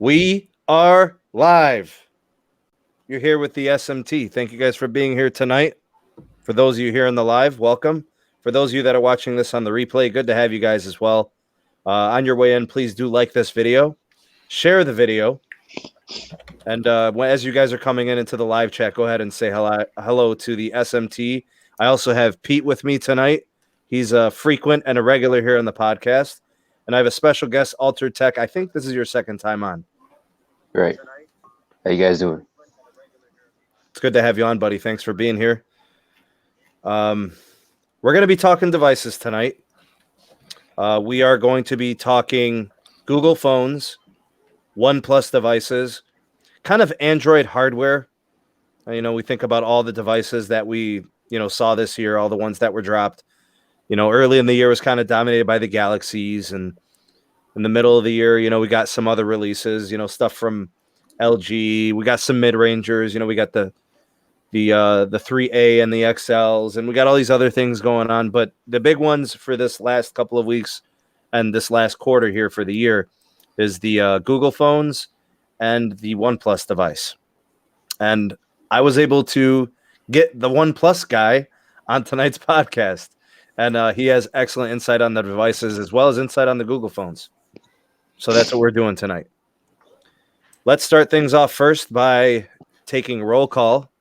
We are live. You're here with the SMT. Thank you guys for being here tonight. For those of you here in the live, welcome. For those of you that are watching this on the replay, good to have you guys as well. On your way in, please do like this video, share the video, and as you guys are coming into the live chat, go ahead and say hello to the SMT. I also have Pete with me tonight. He's a frequent and a regular here on the podcast. And I have a special guest, Altered Tech. I think this is your second time on. Right. How you guys doing? It's good to have you on, buddy. Thanks for being here. We're going to be talking devices tonight. We are going to be talking Google phones, OnePlus devices, kind of Android hardware. We think about all the devices that we, saw this year, all the ones that were dropped. Early in the year was kind of dominated by the Galaxies, and in the middle of the year, we got some other releases, stuff from LG. We got some mid-rangers, we got the 3A and the XLs, and we got all these other things going on. But the big ones for this last couple of weeks and this last quarter here for the year is the Google phones and the OnePlus device. And I was able to get the OnePlus guy on tonight's podcast. And he has excellent insight on the devices as well as insight on the Google phones. So that's what we're doing tonight. Let's start things off first by taking roll call.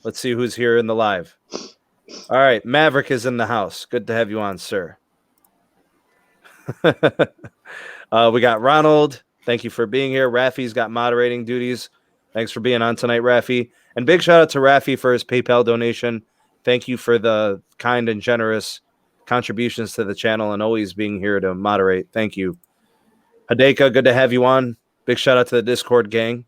Let's see who's here in the live. All right, Maverick is in the house. Good to have you on, sir. We got Ronald. Thank you for being here. Rafi's got moderating duties. Thanks for being on tonight, Rafi. And big shout out to Rafi for his PayPal donation. Thank you for the kind and generous contributions to the channel and always being here to moderate. Thank you. Hideka, good to have you on. Big shout out to the Discord gang.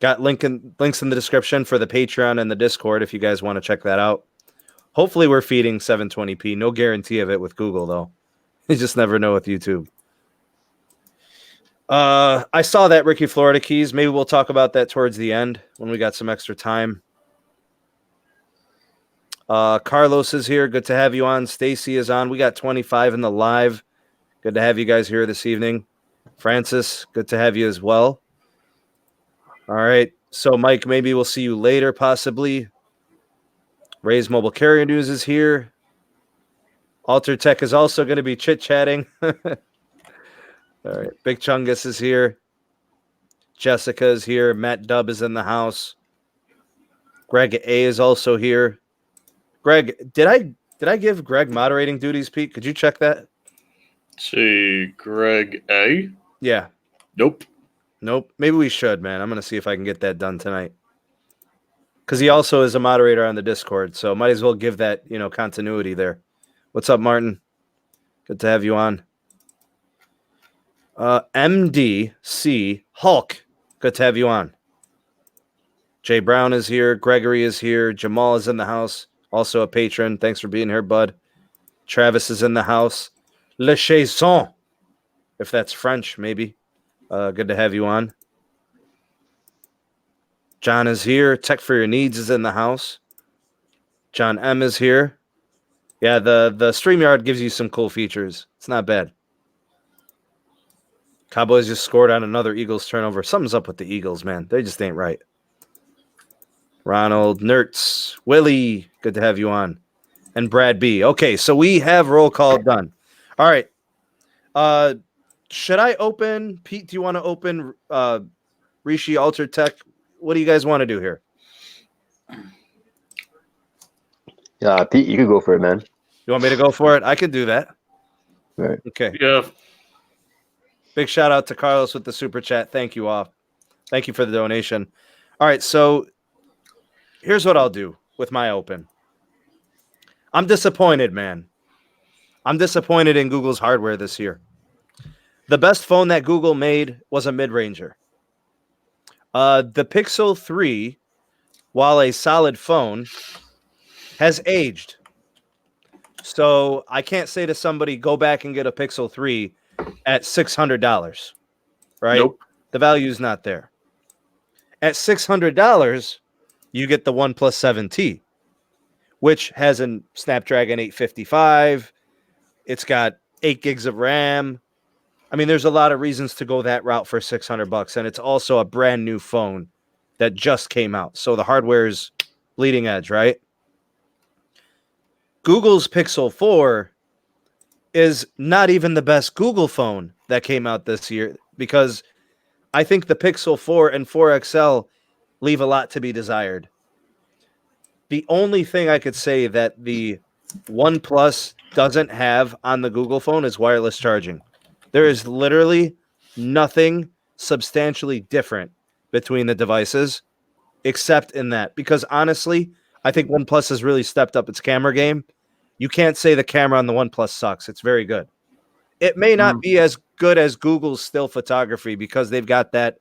Got links in the description for the Patreon and the Discord if you guys want to check that out. Hopefully we're feeding 720p. No guarantee of it with Google, though. You just never know with YouTube. I saw that Ricky Florida keys. Maybe we'll talk about that towards the end when we got some extra time. Carlos is here. Good to have you on. Stacy is on. We got 25 in the live. Good to have you guys here this evening. Francis, good to have you as well. All right. So, Mike, maybe we'll see you later, possibly. Ray's Mobile Carrier News is here. Alter Tech is also going to be chit-chatting. All right. Big Chungus is here. Jessica is here. Matt Dubb is in the house. Greg A is also here. Greg, did I give Greg moderating duties, Pete? Could you check that? See, Greg A? Yeah. Nope. Maybe we should, man. I'm going to see if I can get that done tonight. Because he also is a moderator on the Discord, so might as well give that, continuity there. What's up, Martin? Good to have you on. MDC Hulk, good to have you on. Jay Brown is here. Gregory is here. Jamaal is in the house. Also a patron. Thanks for being here, bud. Travis is in the house. Le Chaison, if that's French, maybe. Good to have you on. John is here. Tech for Your Needs is in the house. John M is here. Yeah, the StreamYard gives you some cool features. It's not bad. Cowboys just scored on another Eagles turnover. Something's up with the Eagles, man. They just ain't right. Ronald, Nertz, Willie, good to have you on. And Brad B. Okay, so we have roll call done. All right. Should I open? Pete, do you want to open Rishi Altered Tech? What do you guys want to do here? Yeah, Pete, you could go for it, man. You want me to go for it? I can do that. All right. Okay. Yeah. Big shout out to Carlos with the super chat. Thank you all. Thank you for the donation. All right, so here's what I'll do with my open. I'm disappointed, man. I'm disappointed in Google's hardware this year. The best phone that Google made was a mid-ranger. The Pixel 3, while a solid phone, has aged. So I can't say to somebody, go back and get a Pixel 3 at $600, right? Nope. The value is not there. At $600, you get the OnePlus 7T, which has a Snapdragon 855. It's got 8 gigs of RAM. I mean, there's a lot of reasons to go that route for $600, and it's also a brand new phone that just came out. So the hardware is bleeding edge, right? Google's Pixel 4 is not even the best Google phone that came out this year, because I think the Pixel 4 and 4 XL leave a lot to be desired. The only thing I could say that the OnePlus doesn't have on the Google phone is wireless charging. There is literally nothing substantially different between the devices except in that. Because honestly, I think OnePlus has really stepped up its camera game. You can't say the camera on the OnePlus sucks. It's very good. It may not be as good as Google's still photography because they've got that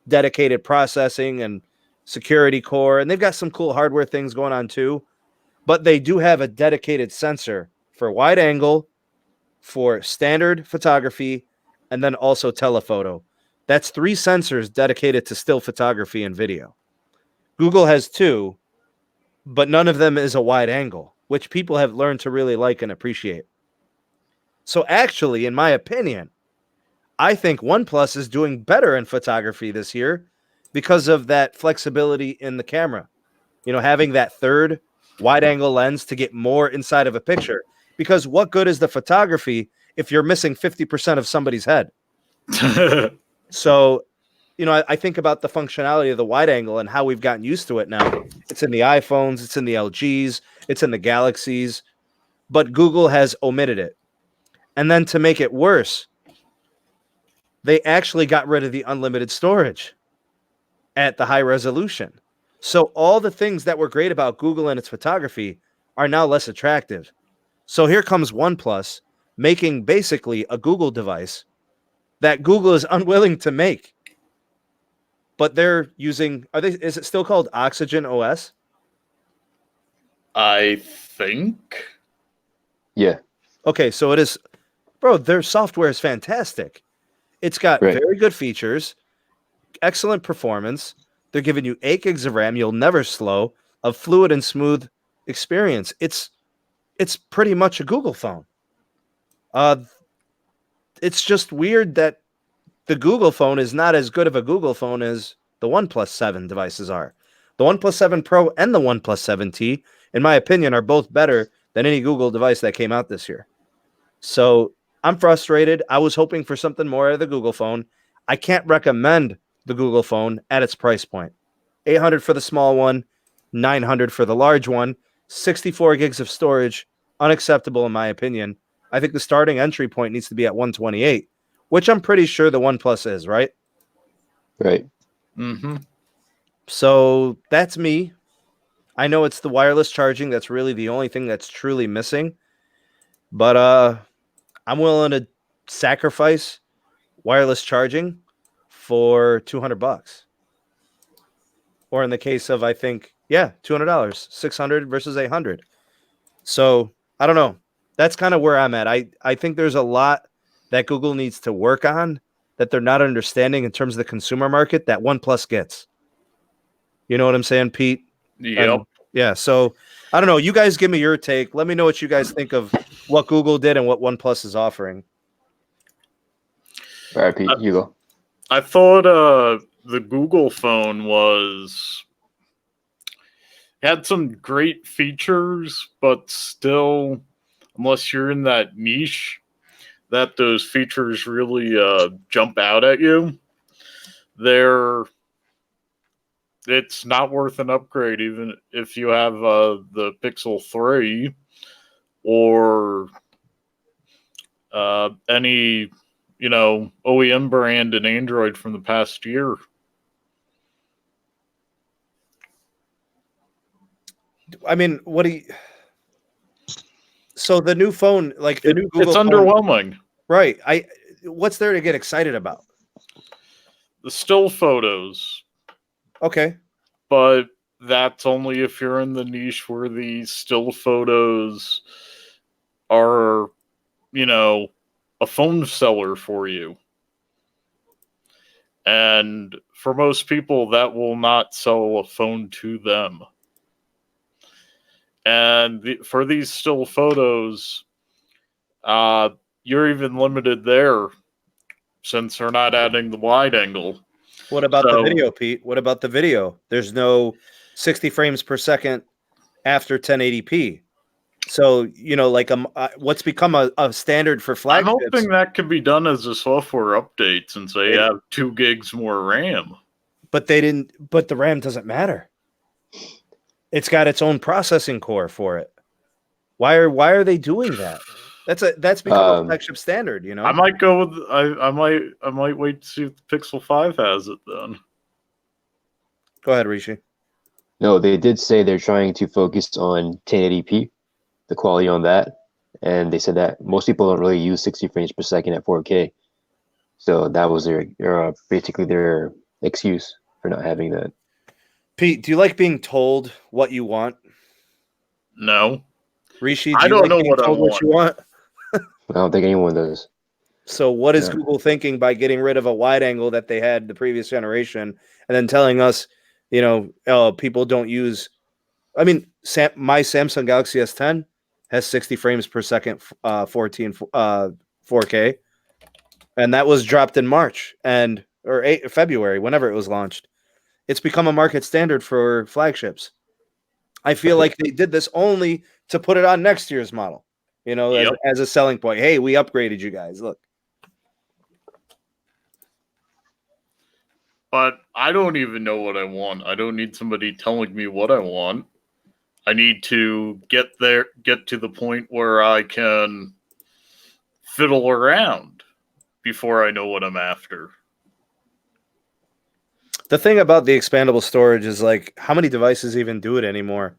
dedicated processing and security core, and they've got some cool hardware things going on too. But they do have a dedicated sensor for wide angle, for standard photography, and then also telephoto. That's 3 sensors dedicated to still photography and video. Google has 2, but none of them is a wide angle, which people have learned to really like and appreciate. So actually, in my opinion, I think OnePlus is doing better in photography this year because of that flexibility in the camera. You know, having that third wide angle lens to get more inside of a picture. Because what good is the photography if you're missing 50% of somebody's head? So, you know, I think about the functionality of the wide angle and how we've gotten used to it now. It's in the iPhones, it's in the LGs, it's in the Galaxies, but Google has omitted it. And then to make it worse, they actually got rid of the unlimited storage at the high resolution. So all the things that were great about Google and its photography are now less attractive. So here comes OnePlus making basically a Google device that Google is unwilling to make. But they're using, is it still called Oxygen OS? I think. Yeah. Okay, so it is, bro, their software is fantastic. It's got very good features, excellent performance. They're giving you 8 gigs of RAM. You'll never slow. A fluid and smooth experience. It's pretty much a Google phone. It's just weird that the Google phone is not as good of a Google phone as the OnePlus 7 devices are. The OnePlus 7 Pro and the OnePlus 7T, in my opinion, are both better than any Google device that came out this year. So I'm frustrated. I was hoping for something more out of the Google phone. I can't recommend the Google phone at its price point. $800 for the small one, $900 for the large one, 64 gigs of storage, unacceptable in my opinion. I think the starting entry point needs to be at 128, which I'm pretty sure the OnePlus is, right? Right. Mm-hmm. So that's me. I know it's the wireless charging that's really the only thing that's truly missing. But I'm willing to sacrifice wireless charging for $200. Or in the case of, I think, $200, $600 versus $800. So I don't know. That's kind of where I'm at. I think there's a lot that Google needs to work on that they're not understanding in terms of the consumer market that OnePlus gets. You know what I'm saying, Pete? Yep. Yeah. So I don't know. You guys give me your take. Let me know what you guys think of what Google did and what OnePlus is offering. All right, Pete, you go. I thought the Google phone had some great features, but still, unless you're in that niche, that those features really jump out at you, it's not worth an upgrade, even if you have the Pixel 3 or any, OEM brand in Android from the past year. I mean, so the new phone, like the new Google it's phone, underwhelming. Right. What's there to get excited about? The still photos. Okay. But that's only if you're in the niche where the still photos are, a phone seller for you. And for most people, that will not sell a phone to them. And for these still photos, you're even limited there since they're not adding the wide angle. What about the So- video, Pete? What about the video? There's no 60 frames per second after 1080p. So, like what's become a standard for I'm flagships. hoping that could be done as a software update since they have 2 gigs more RAM. But the RAM doesn't matter. It's got its own processing core for it. Why are they doing that? That's become a flagship standard, I might go with I might wait to see if the Pixel 5 has it then. Go ahead, Rishi. No, they did say they're trying to focus on 1080p, the quality on that, and they said that most people don't really use 60 frames per second at 4K, so that was their basically their excuse for not having that. Pete, do you like being told what you want? No. Rishi, I do you don't like know being what I told what you want? I don't think anyone does. So what is Yeah. Google thinking by getting rid of a wide angle that they had the previous generation and then telling us, people don't use. I mean, my Samsung Galaxy S10 has 60 frames per second, 4K, and that was dropped in March or February, whenever it was launched. It's become a market standard for flagships. I feel like they did this only to put it on next year's model, Yep. as a selling point. Hey, we upgraded you guys. Look. But I don't even know what I want. I don't need somebody telling me what I want. I need to get to the point where I can fiddle around before I know what I'm after. The thing about the expandable storage is like, how many devices even do it anymore?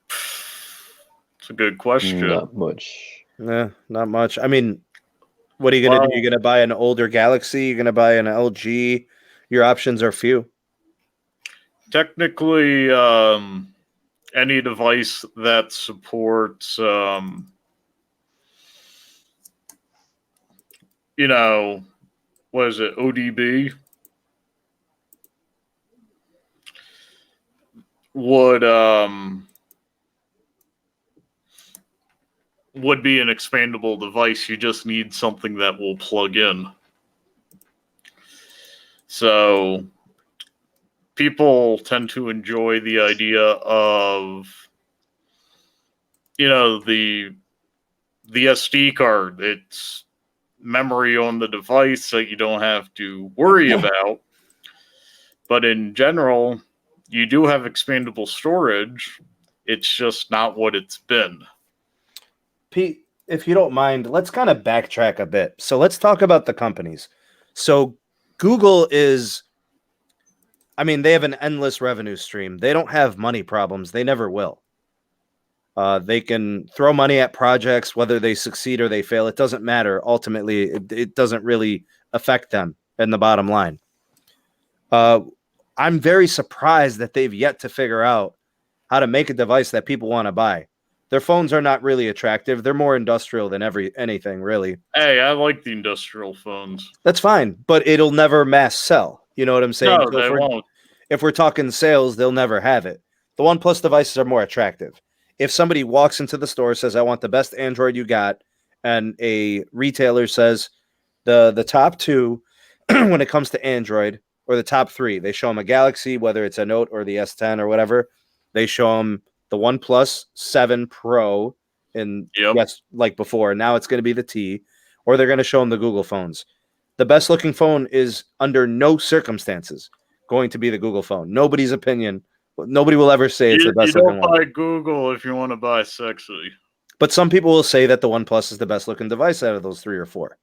It's a good question. Not much. Nah, not much. I mean, what are you going to do? You're going to buy an older Galaxy? You're going to buy an LG? Your options are few. Technically, any device that supports, what is it, ODB, would be an expandable device. You just need something that will plug in. So people tend to enjoy the idea of, the SD card. It's memory on the device that you don't have to worry about. But in general, you do have expandable storage. It's just not what it's been. Pete, if you don't mind, let's kind of backtrack a bit. So let's talk about the companies. So Google is, they have an endless revenue stream. They don't have money problems. They never will. They can throw money at projects, whether they succeed or they fail. It doesn't matter. Ultimately, it doesn't really affect them in the bottom line. I'm very surprised that they've yet to figure out how to make a device that people want to buy. Their phones are not really attractive. They're more industrial than anything, really. Hey, I like the industrial phones. That's fine, but it'll never mass sell. You know what I'm saying? No, they won't. If we're talking sales, they'll never have it. The OnePlus devices are more attractive. If somebody walks into the store, says, I want the best Android you got, and a retailer says the top two when it comes to Android, or the top three, they show them a Galaxy, whether it's a Note or the S10 or whatever, they show them the OnePlus 7 Pro yes, like before. Now it's going to be the T, or they're going to show them the Google phones. The best looking phone is under no circumstances going to be the Google phone. Nobody's opinion. Nobody will ever say it's the best looking one. You don't buy Google if you want to buy sexy. But some people will say that the OnePlus is the best looking device out of those 3 or 4.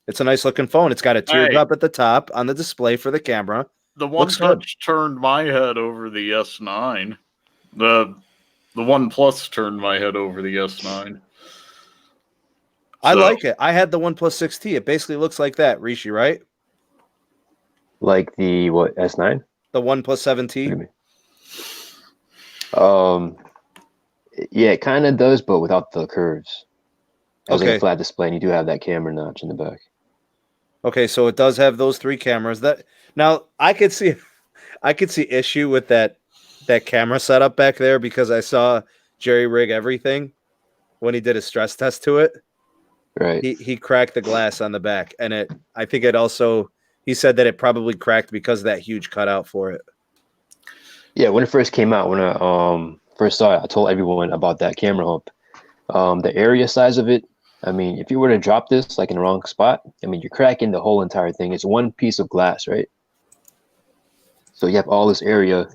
It's a nice looking phone. It's got a teardrop at the top on the display for the camera. The One Touch turned my head over the S9. The OnePlus turned my head over the S9. I like it. I had the OnePlus 6T. It basically looks like that, Rishi, right? Like the S9? The OnePlus 7T? Yeah, it kind of does, but without the curves. It was like Okay. a flat display, and you do have that camera notch in the back. Okay, so it does have those 3 cameras. Now I could see issue with that camera setup back there, because I saw Jerry rig everything when he did a stress test to it. Right. He cracked the glass on the back, and I think it also. He said that it probably cracked because of that huge cutout for it. Yeah, when it first came out, when I first saw it, I told everyone about that camera hump. The area size of it, I mean, if you were to drop this like in the wrong spot, I mean, you're cracking the whole entire thing. It's one piece of glass, right? So you have all this area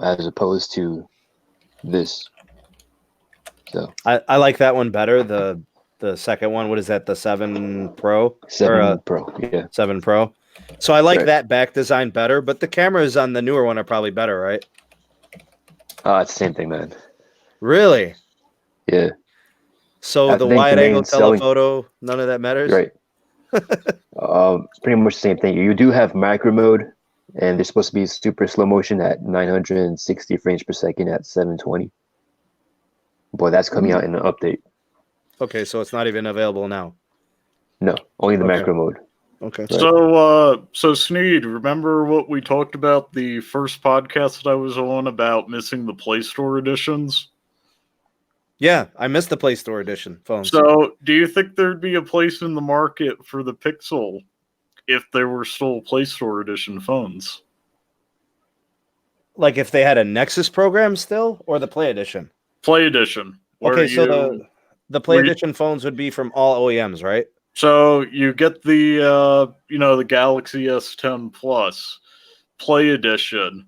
as opposed to this. So I like that one better. The second one, what is that? The 7 Pro 7 Pro, yeah. 7 Pro. So I like Right. that back design better, but the cameras on the newer one are probably better, right? It's the same thing, man. Really? Yeah. So I the think wide the main angle telephoto, none of that matters? Right. Pretty much the same thing. You do have macro mode, and they're supposed to be super slow motion at 960 frames per second at 720. Boy, that's coming out in an update. Okay, so it's not even available now. No, only the Okay. macro mode. Okay. So, Sneed, remember what we talked about the first podcast that I was on about missing the Play Store editions? Yeah, I missed the Play Store edition phones. So, do you think there'd be a place in the market for the Pixel if there were still Play Store edition phones? Like if they had a Nexus program still, or the Play edition? Play edition. Okay, so the Play edition phones would be from all OEMs, right? So you get the the Galaxy S10 Plus Play edition.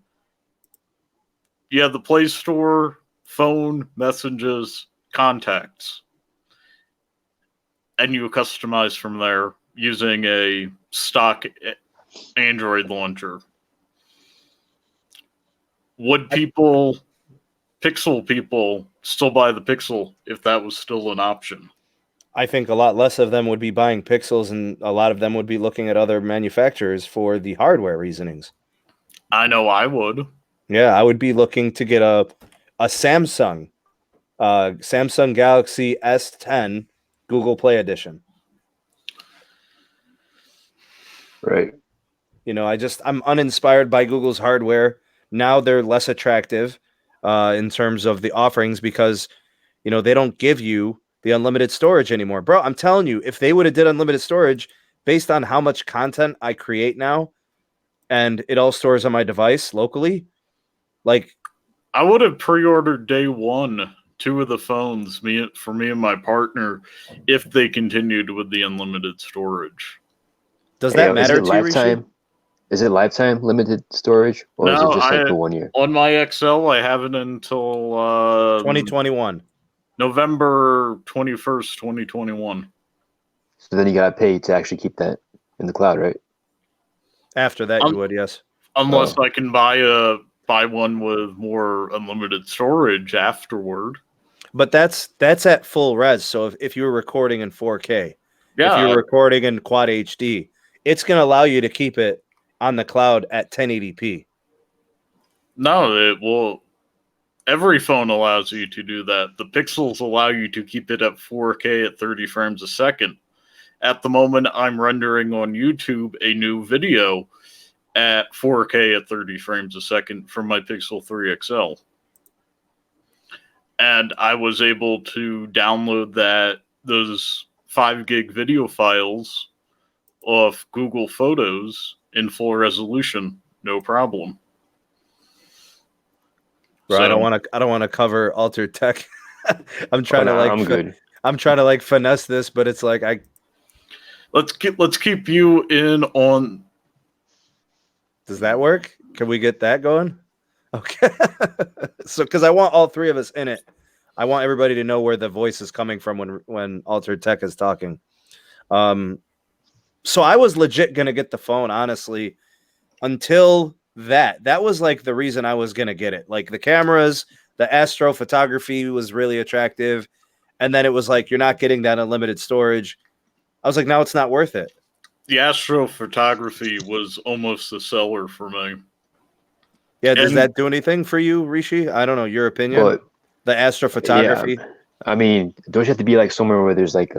You have the Play Store, phone, messages, contacts, and you customize from there using a stock Android launcher. Would Pixel people still buy the Pixel if that was still an option? I think a lot less of them would be buying Pixels, and a lot of them would be looking at other manufacturers for the hardware reasonings. I know I would. Yeah, I would be looking to get a Samsung Galaxy S10 Google Play Edition. Right. You know, I'm uninspired by Google's hardware. Now they're less attractive in terms of the offerings because, you know, they don't give you the unlimited storage anymore. Bro, I'm telling you, if they would have did unlimited storage based on how much content I create now and it all stores on my device locally, like I would have pre-ordered day one 2 of the phones for me and my partner if they continued with the unlimited storage. Does that matter to you, lifetime? Is it lifetime limited storage, or is it just like the 1 year? On my XL, I have it until 2021. November 21st, 2021. So then you gotta pay to actually keep that in the cloud, right? After that, you would, yes. Unless I can buy one with more unlimited storage afterward. But that's at full res. So if you were recording in 4K, yeah, if you're recording in quad HD, it's going to allow you to keep it on the cloud at 1080p. No, it will. Every phone allows you to do that. The Pixels allow you to keep it at 4K at 30 frames a second. At the moment, I'm rendering on YouTube a new video at 4K at 30 frames a second from my Pixel 3 XL. And I was able to download those 5 gig video files off Google Photos in full resolution, no problem. Bro, so, I don't want to cover altered tech. I'm trying I'm good. I'm trying to like finesse this, but it's like let's keep you in on. Does that work? Can we get that going? Okay. So, because I want all 3 of us in it. I want everybody to know where the voice is coming from when Altered Tech is talking. So I was legit going to get the phone, honestly, until that was like the reason I was going to get it. Like the cameras, the astrophotography was really attractive. And then it was like, you're not getting that unlimited storage. I was like, now it's not worth it. The astrophotography was almost the seller for me. Yeah, does that do anything for you, Rishi? I don't know, your opinion. But, the astrophotography. Yeah, I mean, don't you have to be like somewhere where there's like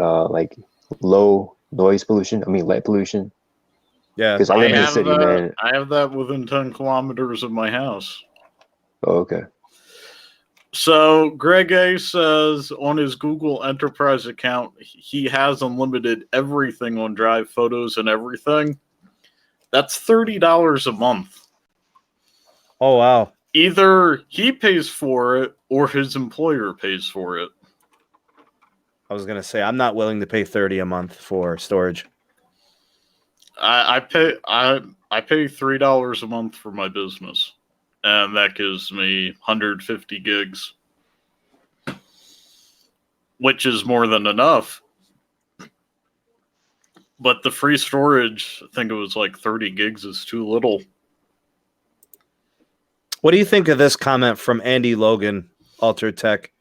low noise pollution? I mean, light pollution. Yeah, because I live in the city, man. I have that within 10 kilometers of my house. Oh, okay. So Greg A says on his Google Enterprise account, he has unlimited everything on Drive, photos, and everything. That's $30 a month. Oh wow. Either he pays for it or his employer pays for it. I was gonna say I'm not willing to pay $30 a month for storage. I pay $3 a month for my business, and that gives me 150 gigs, which is more than enough. But the free storage, I think it was like 30 gigs, is too little. What do you think of this comment from Andy Logan, Altered Tech?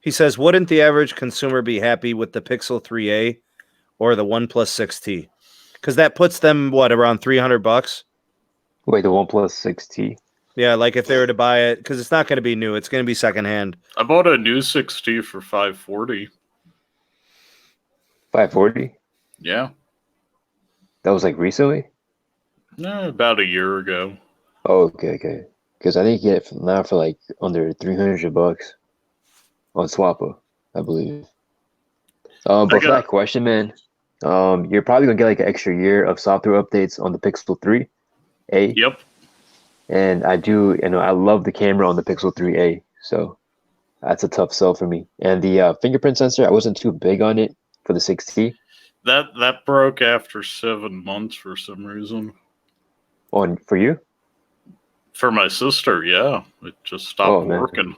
He says, "Wouldn't the average consumer be happy with the Pixel 3a or the OnePlus 6T? Because that puts them around $300." Wait, the OnePlus 6T. Yeah, like if they were to buy it, because it's not going to be new, it's going to be secondhand. I bought a new 6T for $540. 540. Yeah, That was like recently. about a year ago. Oh, okay. Because I think you get it now for like under $300 on Swappa, I believe. But for that question, man, you're probably gonna get like an extra year of software updates on the Pixel 3a. Yep. And I love the camera on the Pixel 3a, so that's a tough sell for me. And the fingerprint sensor, I wasn't too big on it for the 6T. That broke after 7 months for some reason. For you? For my sister, yeah, it just stopped working.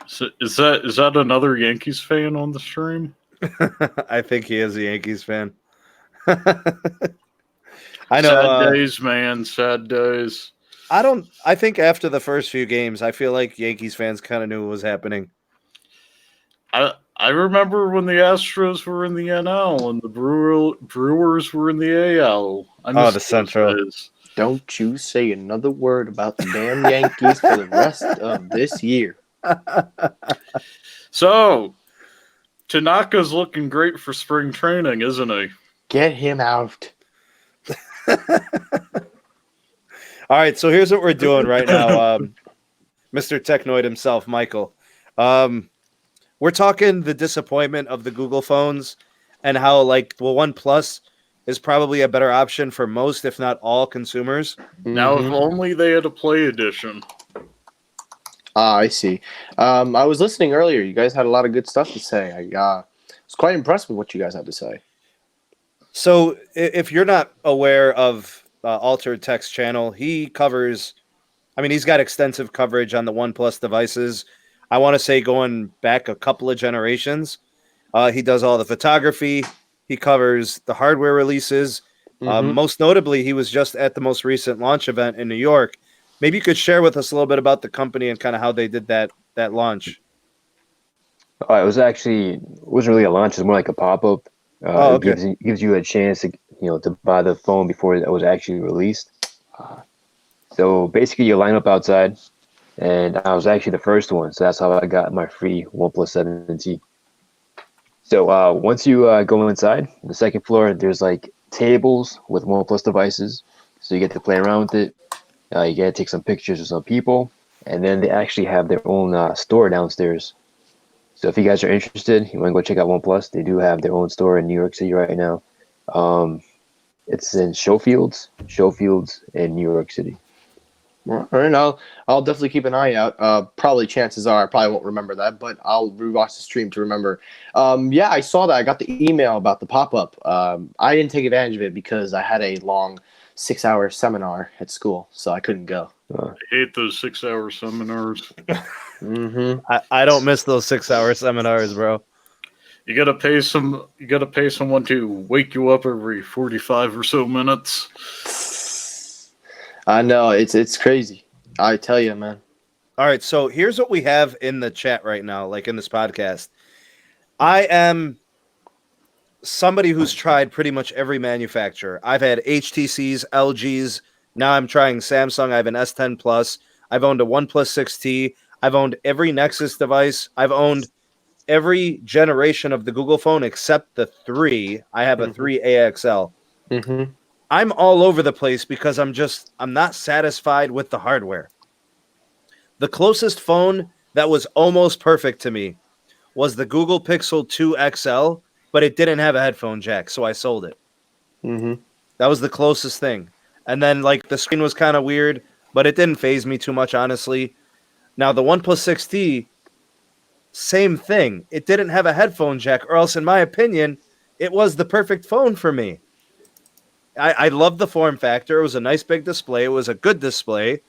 So is that another Yankees fan on the stream? I think he is a Yankees fan. I know. Sad days, man. Sad days. I think after the first few games, I feel like Yankees fans kind of knew what was happening. I remember when the Astros were in the NL and the Brewers were in the AL. The Central. Days. Don't you say another word about the damn Yankees for the rest of this year. So, Tanaka's looking great for spring training, isn't he? Get him out. All right, so here's what we're doing right now. Mr. Technoid himself, Michael. We're talking the disappointment of the Google phones and how OnePlus is probably a better option for most, if not all, consumers. Now, if only they had a Play Edition. I see. I was listening earlier. You guys had a lot of good stuff to say. I was quite impressed with what you guys had to say. So if you're not aware of Altered Tech's channel, he covers, he's got extensive coverage on the OnePlus devices. I want to say going back a couple of generations. He does all the photography. He covers the hardware releases. Most notably, he was just at the most recent launch event in New York. Maybe you could share with us a little bit about the company and kind of how they did that launch. It wasn't really a launch. It was more like a pop-up. Okay. It gives you a chance to buy the phone before it was actually released. So basically, you line up outside, and I was actually the first one. So that's how I got my free OnePlus 7T. So once you go inside, the second floor, there's like tables with OnePlus devices. So you get to play around with it. You get to take some pictures of some people. And then they actually have their own store downstairs. So if you guys are interested, you want to go check out OnePlus, they do have their own store in New York City right now. It's in Schofields in New York City. All right, I'll definitely keep an eye out. Probably chances are I probably won't remember that, but I'll rewatch the stream to remember. Yeah, I saw that. I got the email about the pop-up. I didn't take advantage of it because I had a long 6-hour seminar at school, so I couldn't go. I hate those 6-hour seminars. I don't miss those 6-hour seminars, bro. You gotta pay someone to wake you up every 45 or so minutes. I know, it's crazy. I tell you, man. All right, so here's what we have in the chat right now, like in this podcast. I am somebody who's tried pretty much every manufacturer. I've had HTCs, LGs. Now I'm trying Samsung. I have an S10 Plus. I've owned a OnePlus 6T. I've owned every Nexus device. I've owned every generation of the Google phone except the 3. I have a 3AXL. I'm all over the place because I'm not satisfied with the hardware. The closest phone that was almost perfect to me was the Google Pixel 2 XL, but it didn't have a headphone jack, so I sold it. Mm-hmm. That was the closest thing. And then like the screen was kind of weird, but it didn't phase me too much, honestly. Now the OnePlus 6T, same thing. It didn't have a headphone jack, or else, in my opinion, it was the perfect phone for me. I loved the form factor. It was a nice big display. It was a good display.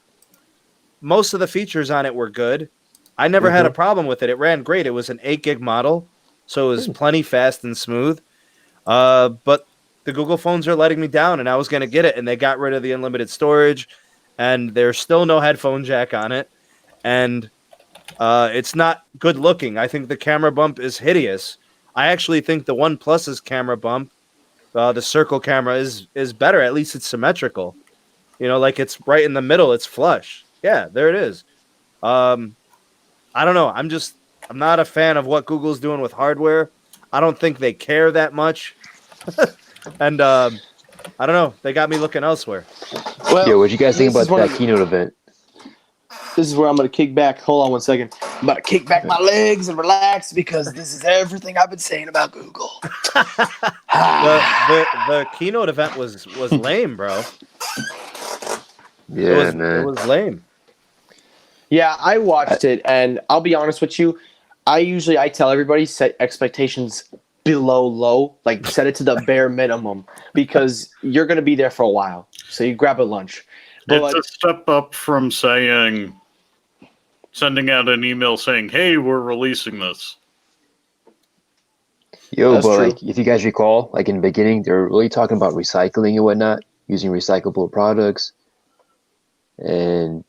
Most of the features on it were good. I never had a problem with it. It ran great. It was an 8 gig model, so it was plenty fast and smooth. But the Google phones are letting me down, and I was going to get it, and they got rid of the unlimited storage, and there's still no headphone jack on it, and it's not good looking. I think the camera bump is hideous. I actually think the OnePlus's camera bump, the circle camera, is better. At least it's symmetrical. You know, like it's right in the middle. It's flush. Yeah, there it is. I don't know. I'm not a fan of what Google's doing with hardware. I don't think they care that much. And I don't know. They got me looking elsewhere. Well, yeah, what you guys think about that keynote event? This is where I'm going to kick back. Hold on one second. I'm about to kick back my legs and relax because this is everything I've been saying about Google. the keynote event was lame, bro. Yeah, man. It was lame. Yeah, I watched it, and I'll be honest with you. I tell everybody, set expectations below low. Like, set it to the bare minimum because you're going to be there for a while. So you grab a lunch. But it's a step up from sending out an email saying, hey, we're releasing this. That's true. Like, if you guys recall, like in the beginning, they're really talking about recycling and whatnot, using recyclable products. And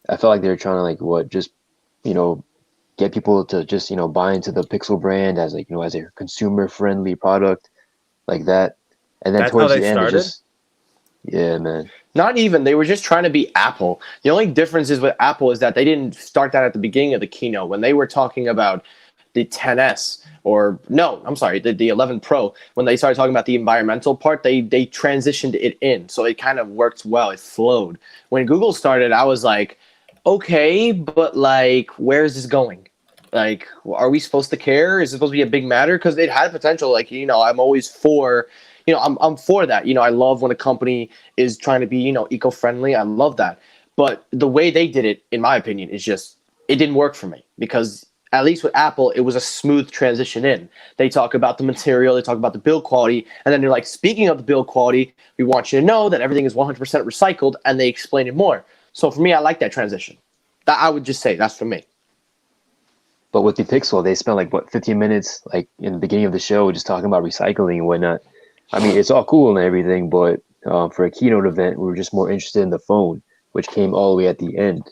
I felt like they were trying to get people to just, buy into the Pixel brand as as a consumer friendly product like that. And then towards the end, yeah, man. Not even. They were just trying to be Apple. The only difference is with Apple is that they didn't start that at the beginning of the keynote. When they were talking about the 10S the 11 Pro, when they started talking about the environmental part, they transitioned it in. So it kind of worked well. It flowed. When Google started, I was like, okay, but like, where is this going? Like, are we supposed to care? Is it supposed to be a big matter? Because it had potential. Like, I'm always for... I'm for that. I love when a company is trying to be, eco-friendly. I love that. But the way they did it, in my opinion, is just, it didn't work for me. Because at least with Apple, it was a smooth transition in. They talk about the material, they talk about the build quality, and then they're like, speaking of the build quality, we want you to know that everything is 100% recycled, and they explain it more. So for me, I like that transition. That I would just say, that's for me. But with the Pixel, they spent 15 minutes, in the beginning of the show, just talking about recycling and whatnot. I mean, it's all cool and everything, but for a keynote event, we were just more interested in the phone, which came all the way at the end.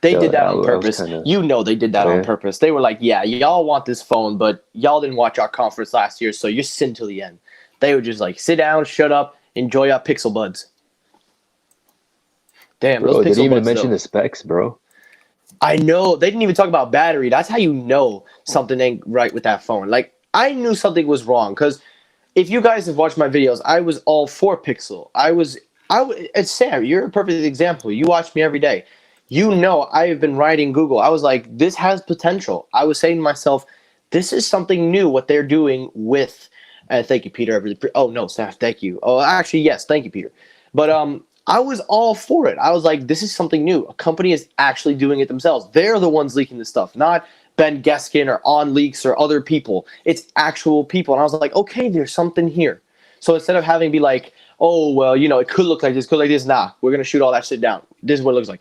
They did that on purpose. They did that on purpose. They were like, yeah, y'all want this phone, but y'all didn't watch our conference last year, so you're sitting till the end. They were just like, sit down, shut up, enjoy our Pixel buds. Damn, bro, they didn't even mention the specs, bro. I know. They didn't even talk about battery. That's how you know something ain't right with that phone. Like, I knew something was wrong, because if you guys have watched my videos, I was all for Pixel. It's Sam, you're a perfect example. You watch me every day. I have been writing Google. I was like, this has potential. I was saying to myself, this is something new, what they're doing with, thank you, Peter. Staff, thank you. Oh, actually, yes, thank you, Peter. But I was all for it. I was like, this is something new. A company is actually doing it themselves. They're the ones leaking this stuff, not Ben Geskin or On Leaks or other people. It's actual people. And I was like, okay, there's something here. So instead of having be like, oh, well, it could look like this, could look like this. Nah, we're going to shoot all that shit down. This is what it looks like.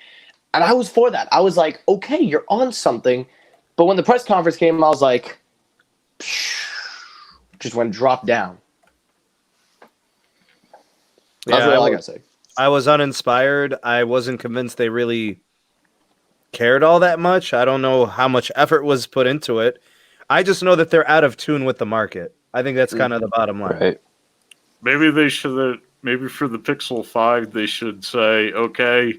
And I was for that. I was like, okay, you're on something. But when the press conference came, I was like, just went drop down. That's all I got to say. I was uninspired. I wasn't convinced they really cared all that much. I don't know how much effort was put into it. I just know that they're out of tune with the market. I think that's kind of the bottom line. Right. Maybe they should. Maybe for the Pixel 5, they should say, okay,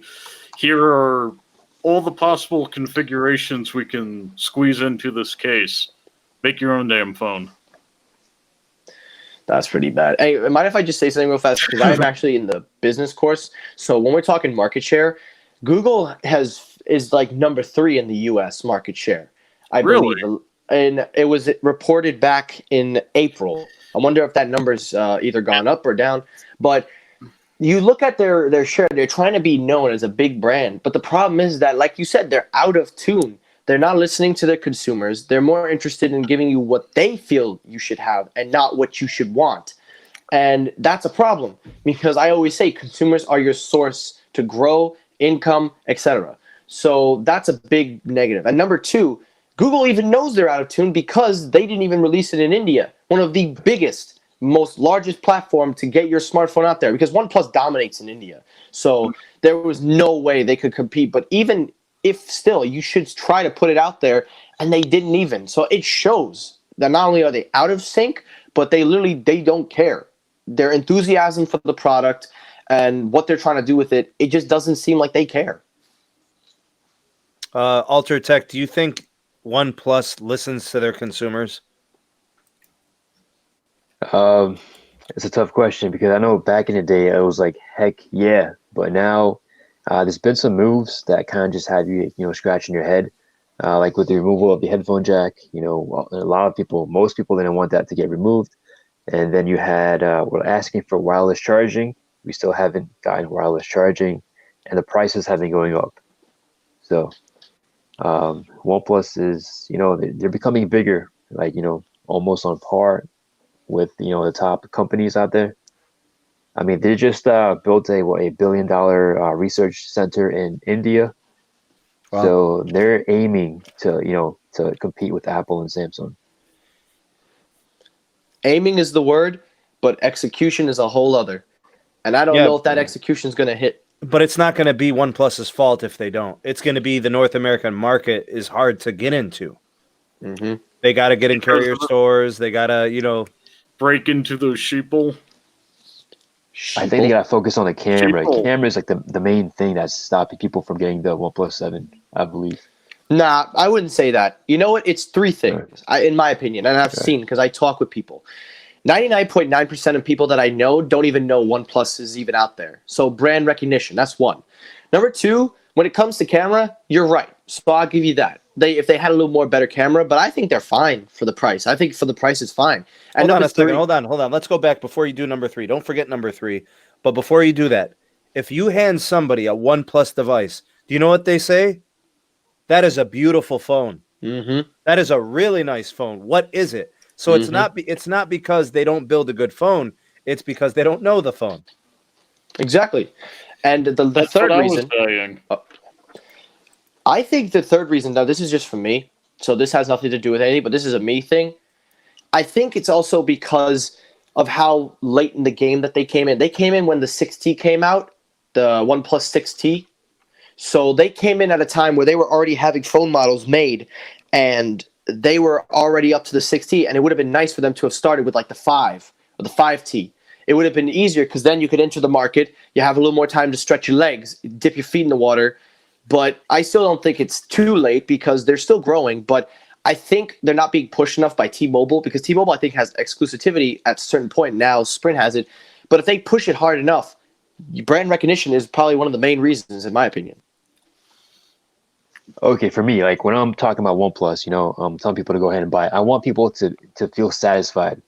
here are all the possible configurations we can squeeze into this case. Make your own damn phone. That's pretty bad. Hey, mind if I just say something real fast? Because I'm actually in the business course. So when we're talking market share, Google has is like number 3 in the U.S. market share, I Really? believe. And it was reported back in April. I wonder if that number's either gone up or down. But you look at their share, they're trying to be known as a big brand. But the problem is that, like you said, they're out of tune. They're not listening to their consumers. They're more interested in giving you what they feel you should have and not what you should want. And that's a problem because I always say consumers are your source to grow, income, etc. So that's a big negative. And number 2, Google even knows they're out of tune because they didn't even release it in India, one of the biggest, most largest platform to get your smartphone out there, because OnePlus dominates in India. So there was no way they could compete. But even if still, you should try to put it out there, and they didn't even. So it shows that not only are they out of sync, but they don't care. Their enthusiasm for the product and what they're trying to do with it, it just doesn't seem like they care. Alter Tech, do you think OnePlus listens to their consumers? It's a tough question because I know back in the day it was like, heck yeah, but now there's been some moves that kind of just have you, scratching your head, like with the removal of the headphone jack. Most people didn't want that to get removed, and then you had we're asking for wireless charging. We still haven't gotten wireless charging, and the prices have been going up. So OnePlus is, they're becoming bigger, like almost on par with the top companies out there. I mean, they just built a $1 billion research center in India. Wow. So they're aiming to compete with Apple and Samsung. Aiming is the word, but execution is a whole other. And I don't know if that execution is going to hit. But it's not going to be OnePlus's fault if they don't. It's going to be the North American market is hard to get into. Mm-hmm. They got to get in carrier stores. They got to, break into those sheeple. I think they got to focus on the camera. Sheeple. Camera is like the main thing that's stopping people from getting the OnePlus 7, I believe. Nah, I wouldn't say that. You know what? It's 3 things, in my opinion, and I've seen because I talk with people. 99.9% of people that I know don't even know OnePlus is even out there. So brand recognition, that's 1. Number 2, when it comes to camera, you're right. So I'll give you that. If they had a little more better camera, but I think they're fine for the price. I think for the price it's fine. And hold on a second. 3, Hold on. Let's go back before you do number 3. Don't forget number 3. But before you do that, if you hand somebody a OnePlus device, do you know what they say? That is a beautiful phone. Mm-hmm. That is a really nice phone. What is it? So it's not because they don't build a good phone. It's because they don't know the phone. Exactly. And the That's third what reason, I was saying. I think the third reason, now this is just for me, so this has nothing to do with anything, but this is a me thing. I think it's also because of how late in the game that they came in. They came in when the 6T came out, the OnePlus 6T. So they came in at a time where they were already having phone models made, and they were already up to the 6T, and it would have been nice for them to have started with like the 5 or the 5T. It would have been easier because then you could enter the market, you have a little more time to stretch your legs, dip your feet in the water. But I still don't think it's too late because they're still growing. But I think they're not being pushed enough by T-Mobile because T-Mobile, I think, has exclusivity at a certain point. Now Sprint has it. But if they push it hard enough, brand recognition is probably one of the main reasons, in my opinion. Okay, for me, like when I'm talking about OnePlus, I'm telling people to go ahead and buy it. I want people to feel satisfied.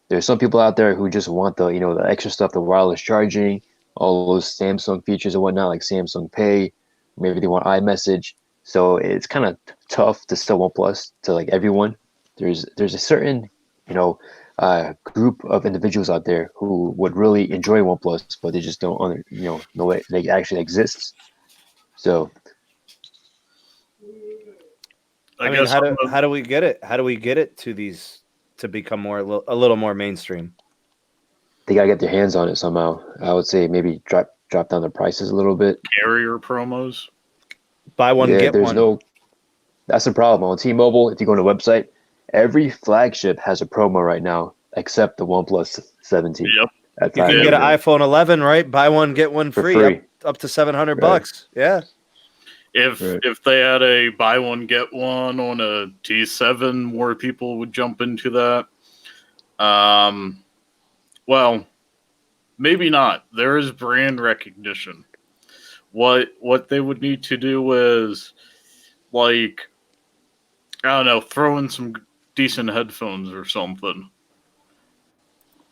There's some people out there who just want the extra stuff, the wireless charging, all those Samsung features and whatnot, like Samsung Pay. Maybe they want iMessage. So it's kind of tough to sell OnePlus to like everyone. There's a certain group of individuals out there who would really enjoy OnePlus, but they just don't know it actually exists. So I mean, how do we get it? How do we get it to become a little more mainstream? They gotta get their hands on it somehow. I would say maybe drop down the prices a little bit. Carrier promos. Buy one, get one. That's the problem. On T-Mobile, if you go on the website, every flagship has a promo right now, except the OnePlus 17. Yep. You can get an iPhone 11, right? Buy one, get one free. Up to $700 bucks. Yeah. If they had a buy one, get one on a T7, more people would jump into that. Well, maybe not. There is brand recognition. What they would need to do is, like, I don't know, throw in some decent headphones or something.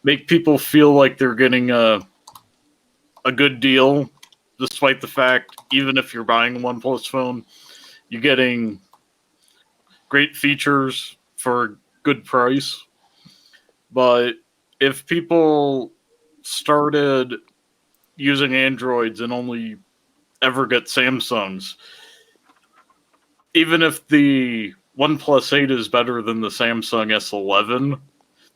Make people feel like they're getting a good deal, despite the fact, even if you're buying a OnePlus phone, you're getting great features for a good price. But if people started using Androids and only ever get Samsungs, even if the OnePlus 8 is better than the Samsung S11,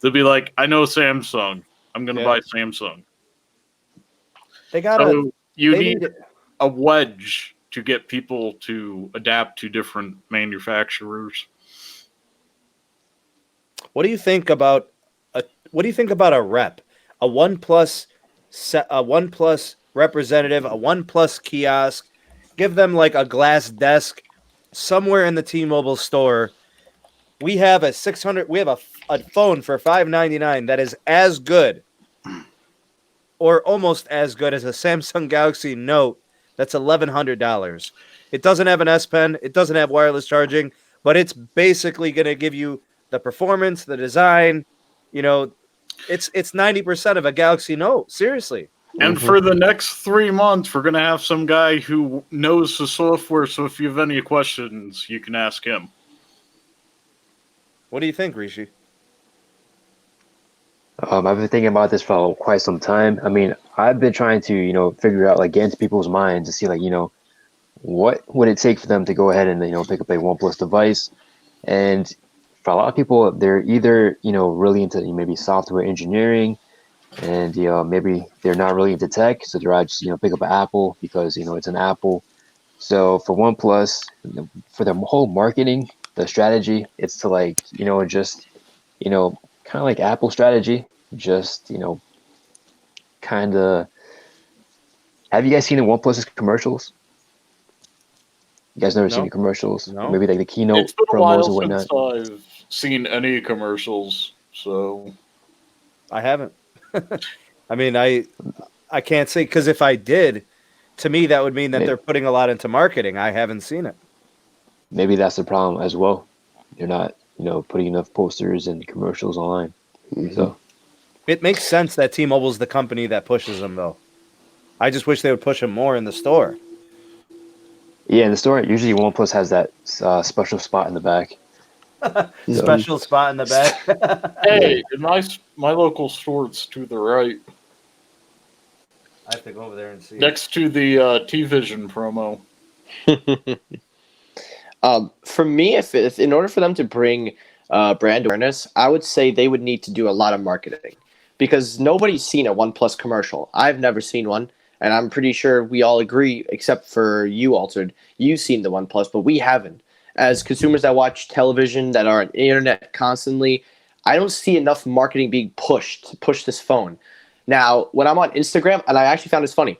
they'll be like, I know Samsung. I'm going to buy Samsung. They gotta. So you they need need- a wedge to get people to adapt to different manufacturers. What do you think about a rep, a OnePlus, a OnePlus representative, a OnePlus kiosk? Give them like a glass desk somewhere in the T-Mobile store. We have a 600. We have a phone for $599 that is as good, or almost as good as a Samsung Galaxy Note. That's $1,100. It doesn't have an S Pen. It doesn't have wireless charging, but it's basically going to give you the performance, the design. You know, it's 90% of a Galaxy Note. Seriously. And for the next 3 months, we're going to have some guy who knows the software, so if you have any questions, you can ask him. What do you think, Rishi? I've been thinking about this for quite some time. I mean, I've been trying to, figure out, like, get into people's minds to see, like, what would it take for them to go ahead and, pick up a OnePlus device. And for a lot of people, they're either, really into maybe software engineering, and, maybe they're not really into tech. So they're just, pick up an Apple because, it's an Apple. So for OnePlus, for their whole marketing, the strategy, it's to, like, just, kind of like Apple strategy, just, kind of. Have you guys seen the OnePlus's commercials? You guys never seen the commercials? No. Maybe like the keynote It's been a promos while and whatnot. since I've seen any commercials, so I haven't. I mean, I can't say, because if I did, to me that would mean that they're putting a lot into marketing. I haven't seen it. Maybe that's the problem as well. They're not, putting enough posters and commercials online. So It makes sense that T-Mobile's the company that pushes them, though. I just wish they would push them more in the store. yeah, in the store, usually OnePlus has that special spot in the back. Special spot in the back. hey, in my local store, it's to the right, I have to go over there and see. next to the T-Vision promo. For me, if in order for them to bring brand awareness, I would say they would need to do a lot of marketing, because nobody's seen a OnePlus commercial. I've never seen one, and I'm pretty sure we all agree, except for you, Altered. You've seen the OnePlus, but we haven't. As consumers that watch television, that are on the internet constantly, I don't see enough marketing being pushed to push this phone. Now, when I'm on Instagram, and I actually found this funny,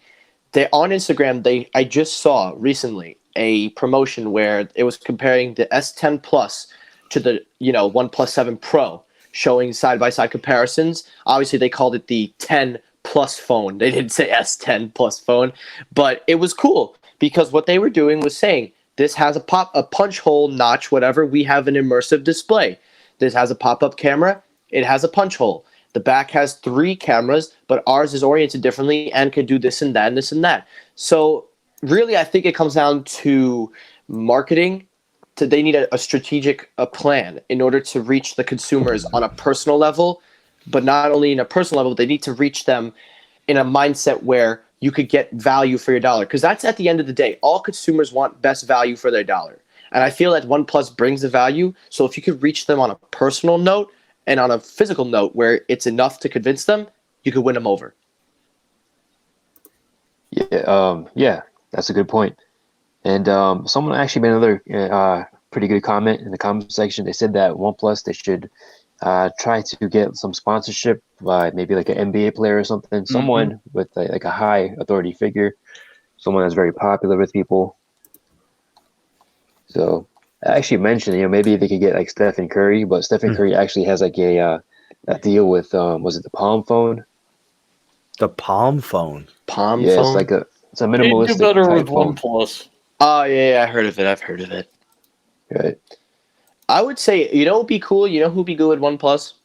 on Instagram, I just saw recently a promotion where it was comparing the S10 Plus to the OnePlus 7 Pro, showing side-by-side comparisons. Obviously, they called it the 10 Plus phone. They didn't say S10 Plus phone, but it was cool because what they were doing was saying, this has a punch hole notch, whatever. We have an immersive display. This has a pop-up camera. It has a punch hole. The back has 3 cameras, but ours is oriented differently and can do this and that and this and that. So really, I think it comes down to marketing. They need a strategic plan in order to reach the consumers on a personal level, but not only in a personal level, they need to reach them in a mindset where you could get value for your dollar. Because that's, at the end of the day, all consumers want best value for their dollar. And I feel that OnePlus brings the value. So if you could reach them on a personal note and on a physical note where it's enough to convince them, you could win them over. Yeah, that's a good point. And someone actually made another pretty good comment in the comment section. They said that OnePlus, they should try to get some sponsorship by maybe like an NBA player or something, someone with like a high authority figure, someone that's very popular with people. So I actually mentioned, maybe they could get like Stephen Curry, but Stephen Curry actually has like a deal with was it the Palm phone? The Palm phone. Yeah, it's like It's a They do minimalistic better type with phone. OnePlus. Oh yeah, I heard of it. I've heard of it. Right. I would say, you know, what'd be cool. You know who'd be good with OnePlus?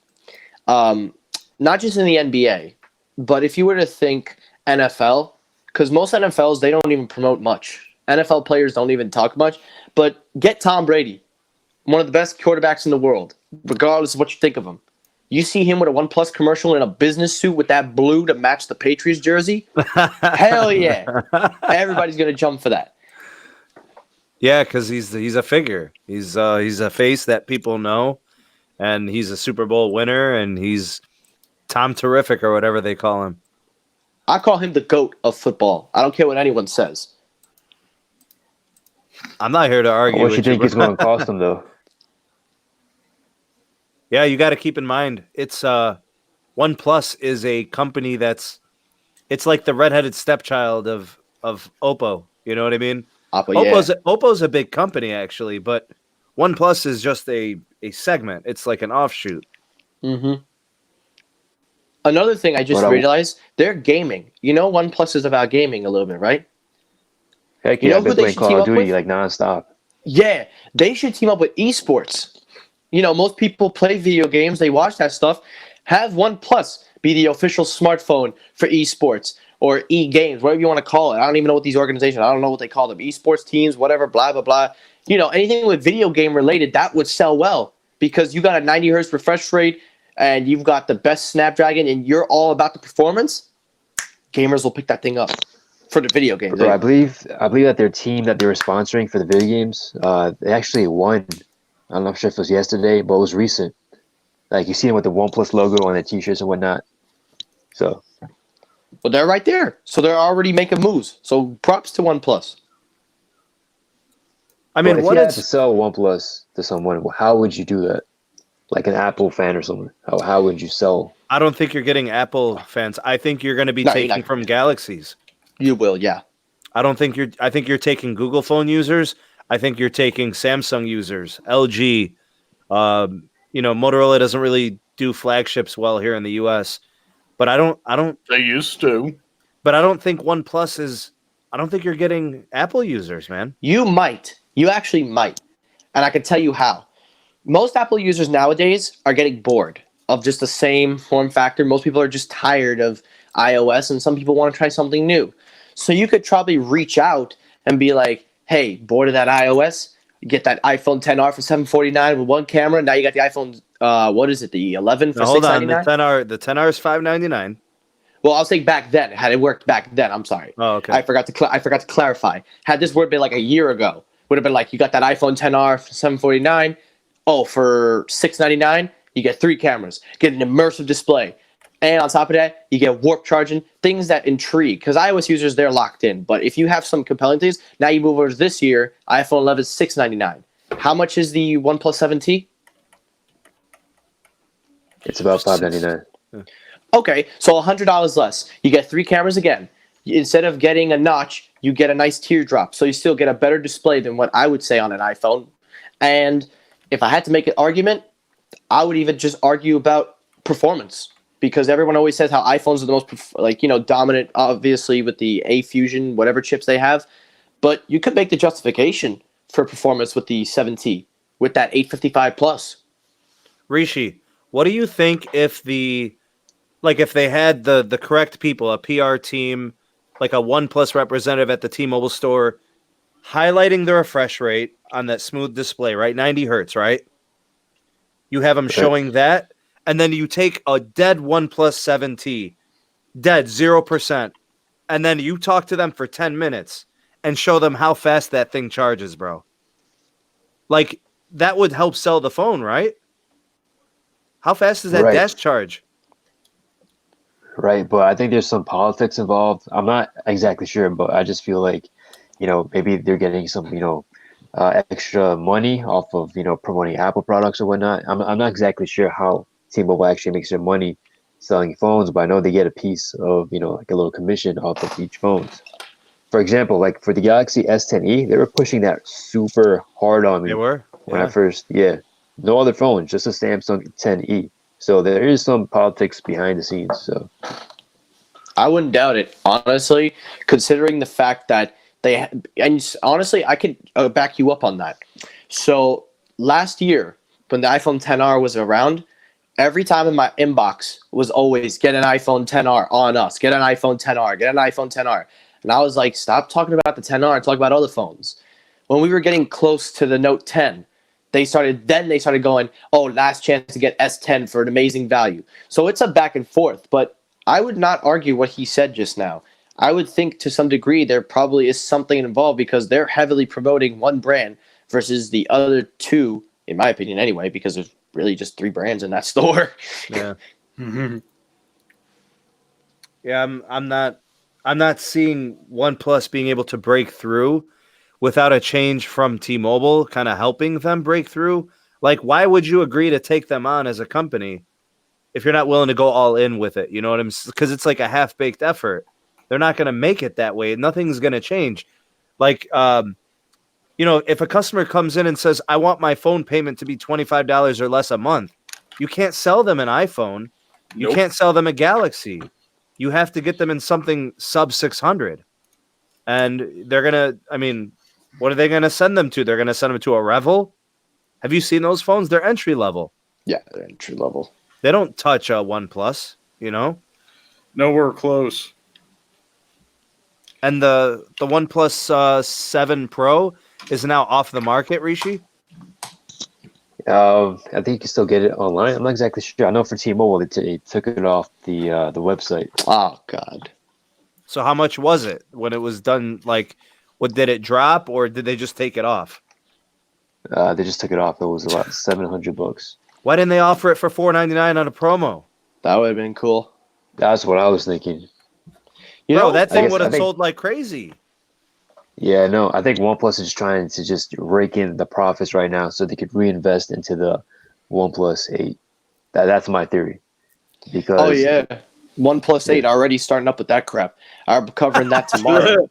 Not just in the NBA, but if you were to think NFL, because most NFLs they don't even promote much. NFL players don't even talk much. But get Tom Brady, one of the best quarterbacks in the world, regardless of what you think of him. You see him with a OnePlus commercial in a business suit with that blue to match the Patriots jersey. Hell yeah! Everybody's gonna jump for that. Yeah, because he's a figure. He's a face that people know, and he's a Super Bowl winner, and he's Tom Terrific or whatever they call him. I call him the GOAT of football. I don't care what anyone says. I'm not here to argue. What you with think bro. it's going to cost them, though? Yeah, you got to keep in mind it's OnePlus is a company it's like the redheaded stepchild of Oppo. You know what I mean? Oppo's a big company actually, but OnePlus is just a segment. It's like an offshoot. Mm-hmm. Another thing I just realized, they're gaming. You know, OnePlus is about gaming a little bit, right? Heck You yeah, know I've who been they playing should team Call of up Duty with? like nonstop. Yeah, they should team up with esports. You know, most people play video games. They watch that stuff. Have OnePlus be the official smartphone for esports or e-games, whatever you want to call it. I don't even know what these organizations, I don't know what they call them. Esports teams, whatever, blah, blah, blah. You know, anything with video game related, that would sell well because you got a 90 hertz refresh rate and you've got the best Snapdragon and you're all about the performance. Gamers will pick that thing up for the video games. Bro, I believe that their team that they were sponsoring for the video games, they actually won. I'm not sure if it was yesterday, but it was recent. Like you see them with the OnePlus logo on their t-shirts and whatnot. So, well, they're right there. So they're already making moves. So props to OnePlus. I mean, if what you had is to sell OnePlus to someone, how would you do that? Like an Apple fan or someone, how would you sell? I don't think you're getting Apple fans. I think you're going to be No, you're taking not. from Galaxies. You will, yeah. I think you're taking Google phone users. I think you're taking Samsung users, LG. You know, Motorola doesn't really do flagships well here in the US, but I don't They used to. but I don't think OnePlus is I don't think you're getting Apple users, man. You might. You actually might. And I can tell you how. Most Apple users nowadays are getting bored of just the same form factor. Most people are just tired of iOS, and some people want to try something new. So you could probably reach out and be like, hey, bored of that iOS? You get that iPhone XR for $749 with one camera. Now you got the iPhone, what is it, the 11 for Now, hold on, $699? the 10R is $599. Well, I'll say back then, had it worked back then. I'm sorry. Oh, okay. I forgot to clarify. Had this word been like a year ago, would have been like, you got that iPhone XR for $749. Oh, for $699, you get 3 cameras, get an immersive display, and on top of that, you get warp charging, things that intrigue. Because iOS users, they're locked in. But if you have some compelling things, now you move over to this year, iPhone 11 is $699. How much is the OnePlus 7T? It's about $599. Okay, so $100 less. You get 3 cameras again. Instead of getting a notch, you get a nice teardrop. So you still get a better display than what I would say on an iPhone. And if I had to make an argument, I would even just argue about performance. Because everyone always says how iPhones are the most, dominant, obviously, with the A Fusion, whatever chips they have. But you could make the justification for performance with the 7T, with that 855 plus. Rishi, what do you think if they had the correct people, a PR team, like a OnePlus representative at the T-Mobile store, highlighting the refresh rate on that smooth display, right? 90 hertz, right? You have them showing that, and then you take a dead OnePlus 7T, dead 0%, and then you talk to them for 10 minutes and show them how fast that thing charges, bro. Like, that would help sell the phone, right? How fast does that dash charge? Right, but I think there's some politics involved. I'm not exactly sure, but I just feel like, maybe they're getting some, extra money off of, promoting Apple products or whatnot. I'm not exactly sure how T-Mobile actually makes their money selling phones, but I know they get a piece of, like a little commission off of each phone. For example, like for the Galaxy S10e, they were pushing that super hard on me. They were? When I first, no other phones, just a Samsung 10e. So there is some politics behind the scenes. So I wouldn't doubt it, honestly, considering the fact that and honestly, I could back you up on that. So last year, when the iPhone XR was around, every time in my inbox was always get an iPhone XR on us, get an iPhone XR, get an iPhone XR. And I was like, stop talking about the XR and talk about other phones. When we were getting close to the Note 10, they started going, oh, last chance to get S10 for an amazing value. So it's a back and forth, but I would not argue what he said just now. I would think to some degree there probably is something involved because they're heavily promoting one brand versus the other two, in my opinion anyway, because there's really just 3 brands in that store. Yeah. Yeah, I'm not seeing OnePlus being able to break through without a change from T-Mobile kind of helping them break through. Like, why would you agree to take them on as a company if you're not willing to go all in with it? You know what I'm saying? Because it's like a half-baked effort. They're not going to make it that way. Nothing's going to change. Like, if a customer comes in and says, I want my phone payment to be $25 or less a month, you can't sell them an iPhone. You Nope. can't sell them a Galaxy. You have to get them in something sub 600. And they're going to, what are they going to send them to? They're going to send them to a Revel? Have you seen those phones? They're entry level. Yeah, they're entry level. They don't touch a OnePlus, Nowhere close. And the OnePlus 7 Pro is now off the market, Rishi? I think you can still get it online. I'm not exactly sure. I know for T-Mobile, they took it off the website. Oh, God. So how much was it when it was done? Like, did it drop or did they just take it off? They just took it off. It was about $700. Why didn't they offer it for $499 on a promo? That would have been cool. That's what I was thinking. That thing would I have think- sold like crazy. Yeah, no, I think OnePlus is trying to just rake in the profits right now so they could reinvest into the OnePlus 8. That's my theory. Because Oh, yeah. OnePlus 8 already starting up with that crap. I'm covering that tomorrow.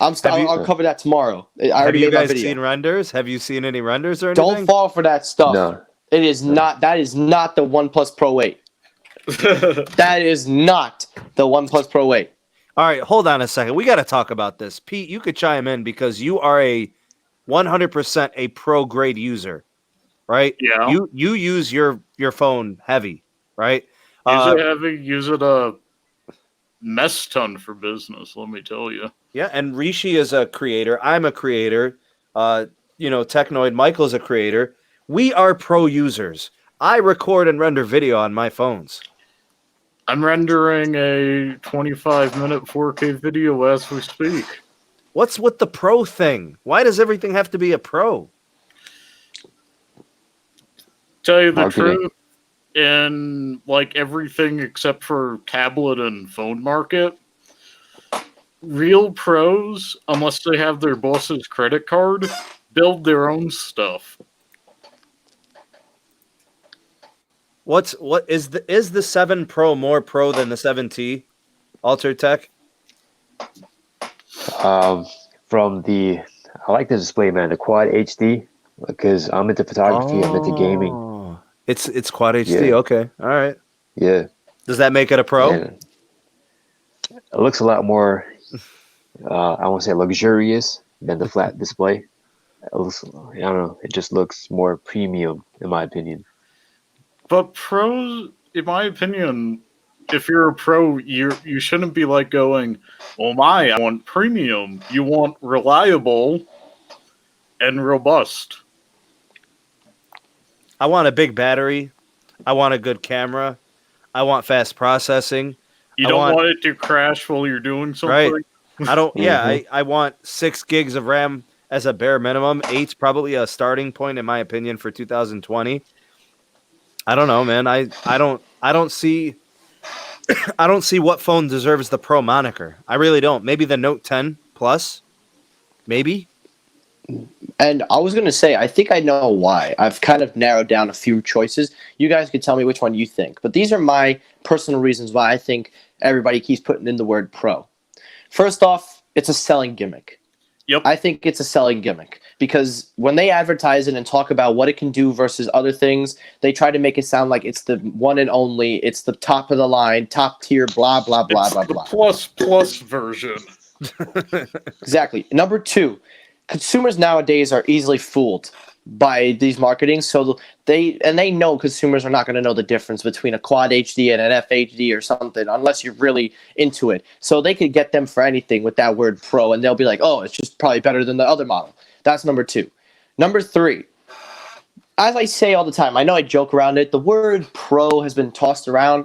I'll cover that tomorrow. I Have already you made my guys video. seen renders? Have you seen any renders or anything? Don't fall for that stuff. No. It is not. That is not the OnePlus Pro 8. That is not the OnePlus Pro 8. All right, hold on a second. We got to talk about this. Pete, you could chime in because you are 100% a pro grade user, right? Yeah. You use your phone heavy, right? Use it heavy, use it a mess ton for business, let me tell you. Yeah, and Rishi is a creator. I'm a creator. Technoid Michael's a creator. We are pro users. I record and render video on my phones. I'm rendering a 25-minute 4K video as we speak. What's with the pro thing? Why does everything have to be a pro? Tell you the Marketing. truth, in like everything except for tablet and phone market, real pros, unless they have their boss's credit card, build their own stuff. What is the 7 Pro more pro than the 7T? Altered Tech? I like the display, man. The Quad HD, because I'm into photography. I'm into gaming. It's Quad HD. Yeah. Okay, all right. Yeah. Does that make it a pro? And it looks a lot more, I won't say luxurious than the flat display. It looks, I don't know. It just looks more premium, in my opinion. But pros, in my opinion, if you're a pro, you shouldn't be like going, oh I want premium. You want reliable and robust. I want a big battery. I want a good camera. I want fast processing. You don't want it to crash while you're doing something. Right. I don't. Yeah, I want 6 gigs of RAM as a bare minimum. 8's probably a starting point, in my opinion, for 2020. I don't know, man. I don't see I don't see what phone deserves the pro moniker. I really don't. Maybe the Note 10 Plus. Maybe. And I was going to say, I think I know why. I've kind of narrowed down a few choices. You guys could tell me which one you think. But these are my personal reasons why I think everybody keeps putting in the word pro. First off, it's a selling gimmick. Yep. I think it's a selling gimmick because when they advertise it and talk about what it can do versus other things, they try to make it sound like it's the one and only, it's the top of the line, top tier, blah, blah, blah, It's blah, the blah. plus version. Exactly. Number two, consumers nowadays are easily fooled by these marketings, so they know consumers are not going to know the difference between a quad HD and an FHD or something unless you're really into it. So they could get them for anything with that word pro, and they'll be like, oh, it's just probably better than the other model. That's number two. Number three, as I say all the time, I know I joke around it, the word pro has been tossed around.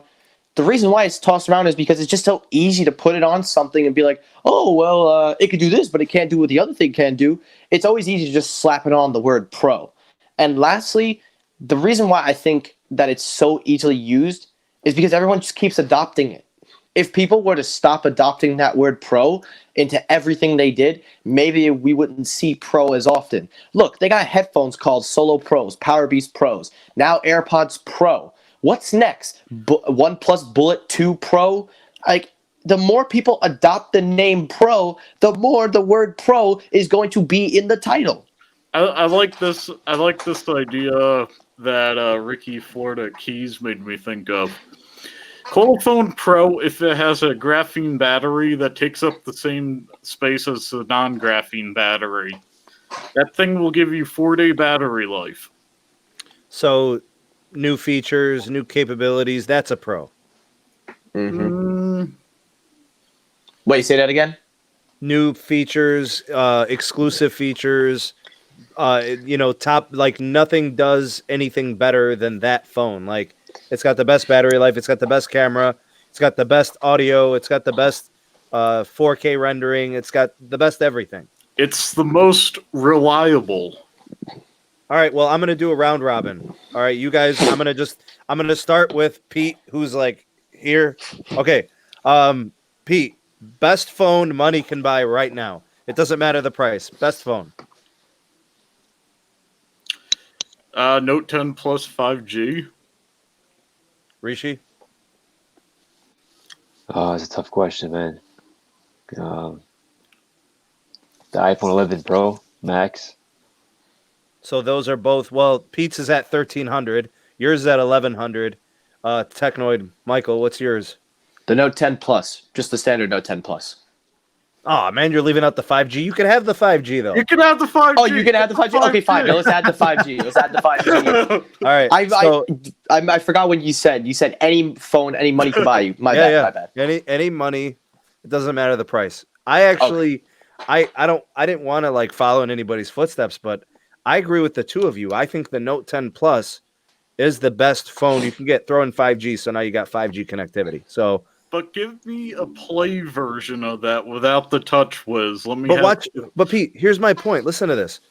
The reason why it's tossed around is because it's just so easy to put it on something and be like, oh, well, it could do this, but it can't do what the other thing can do. It's always easy to just slap it on the word pro. And lastly, the reason why I think that it's so easily used is because everyone just keeps adopting it. If people were to stop adopting that word pro into everything they did, maybe we wouldn't see pro as often. Look, they got headphones called Solo Pros, Power Beast Pros, now AirPods Pro. What's next? OnePlus Bullet 2 Pro? Like, the more people adopt the name Pro, the more the word Pro is going to be in the title. I like this. I like this idea that Ricky Florida Keys made me think of. Coldphone Pro, if it has a graphene battery that takes up the same space as the non-graphene battery, that thing will give you 4-day battery life. So, new features, new capabilities. That's a pro. Mm-hmm. Wait, say that again? New features, exclusive features. Top, like, nothing does anything better than that phone. Like, it's got the best battery life. It's got the best camera. It's got the best audio. It's got the best 4K rendering. It's got the best everything. It's the most reliable. All right, well, I'm going to do a round robin. All right, you guys, I'm going to start with Pete, who's like here. Okay. Pete, best phone money can buy right now. It doesn't matter the price. Best phone. Note 10 Plus 5G. Rishi? Oh, it's a tough question, man. The iPhone 11 Pro Max. So those are both, well, Pete's is at 1,300. Yours is at 1,100. Technoid, Michael, what's yours? The Note 10 Plus, just the standard Note 10 Plus. Oh, man, you're leaving out the 5G. You can have the 5G, though. You can have the 5G. Oh, you can add the 5G? Okay, fine. Let's add the 5G. Let's add the 5G. All right. I forgot when you said any phone, any money can buy you. My bad. Any money, it doesn't matter the price. I actually, okay. I didn't want to like follow in anybody's footsteps, but I agree with the two of you. I think the Note 10 Plus is the best phone you can get. Throw in 5G, so now you got 5G connectivity. So, but give me a play version of that without the touch whiz. But Pete, here's my point. Listen to this.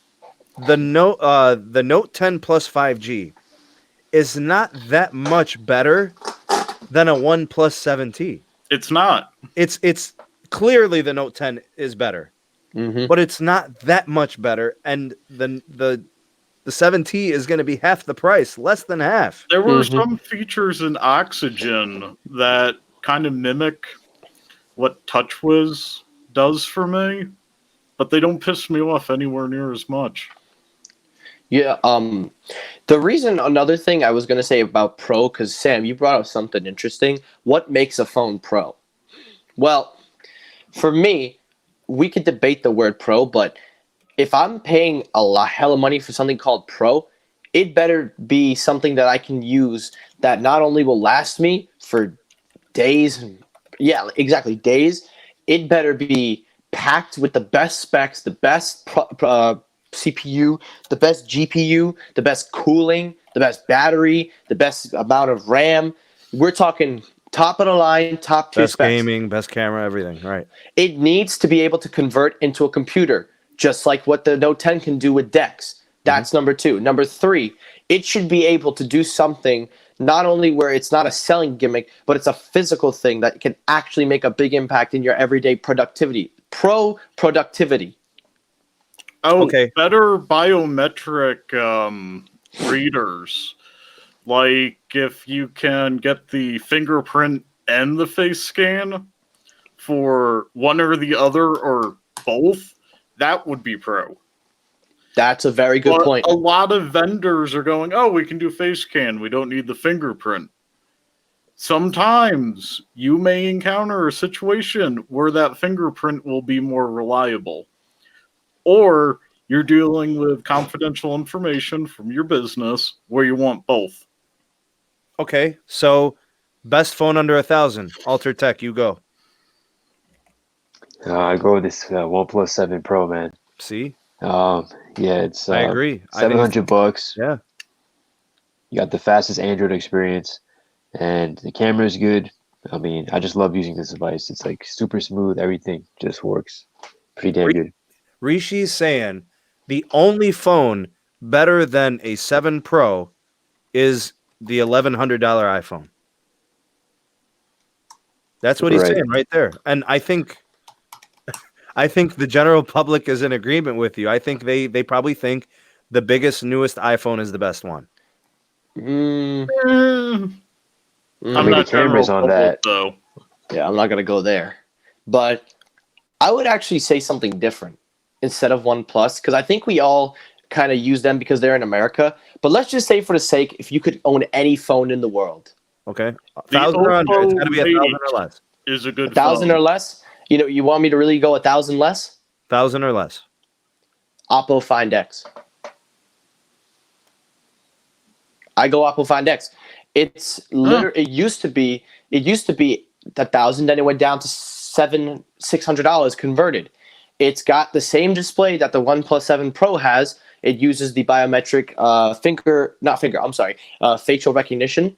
The Note 10 Plus 5G is not that much better than a OnePlus 7T. It's not. It's clearly the Note 10 is better, but it's not that much better. And the 7T is going to be half the price, less than half. There were some features in Oxygen that kind of mimic what TouchWiz does for me, but they don't piss me off anywhere near as much. Yeah, the reason, another thing I was going to say about Pro, because Sam, you brought up something interesting. What makes a phone Pro? Well, for me, we could debate the word Pro, but if I'm paying a hell of money for something called Pro, it better be something that I can use that not only will last me for days, yeah, exactly, days, it better be packed with the best specs, the best CPU, the best GPU, the best cooling, the best battery, the best amount of RAM. We're talking top of the line, top tier best specs. Gaming, best camera, everything, right? It needs to be able to convert into a computer, just like what the Note 10 can do with DeX. That's number two. Number three, it should be able to do something not only where it's not a selling gimmick, but it's a physical thing that can actually make a big impact in your everyday productivity. Pro productivity. Oh, okay. Better biometric readers. Like if you can get the fingerprint and the face scan for one or the other or both, that would be pro. That's a very good But point. a lot of vendors are going, oh, we can do face scan. We don't need the fingerprint. Sometimes you may encounter a situation where that fingerprint will be more reliable. Or you're dealing with confidential information from your business where you want both. Okay, so best phone under 1,000. Alter Tech, you go. I go with this OnePlus 7 Pro, man. See, Yeah, it's I agree. I think it's- $700. yeah. You got the fastest Android experience, and the camera is good. I mean, I just love using this device. It's like super smooth. Everything just works pretty damn good. Rishi's saying the only phone better than a 7 Pro is the $1,100 iPhone. That's what he's Right. saying right there. And I think the general public is in agreement with you. I think they probably think the biggest, newest iPhone is the best one. Mm, I'm I mean, the not camera's general on public, that. though. yeah, I'm not gonna go there, but I would actually say something different instead of OnePlus because I think we all kind of use them because they're in America. But let's just say, for the sake, if you could own any phone in the world, Okay, The 1,000 or under. It's Oppo got to be 1,000 or less. Is a good 1,000 phone. or less, you want me to really go 1,000 less? 1,000 or less. Oppo Find X. I go Oppo Find X. It's literally it used to be 1,000, then it went down to $600 converted. It's got the same display that the OnePlus 7 Pro has. It uses the biometric facial recognition.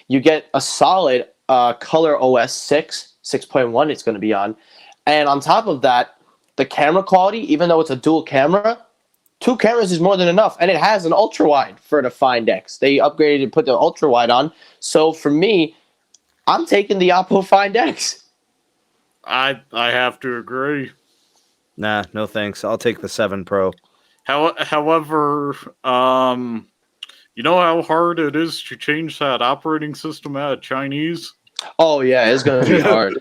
You get a solid color OS 6.1 it's going to be on. And on top of that, the camera quality, even though it's a dual camera, 2 cameras is more than enough. And it has an ultra wide for the Find X. They upgraded and put the ultra wide on. So for me, I'm taking the Oppo Find X. I have to agree. Nah, no thanks. I'll take the 7 Pro. However, you know how hard it is to change that operating system out of Chinese? Oh, yeah, it's going to be hard.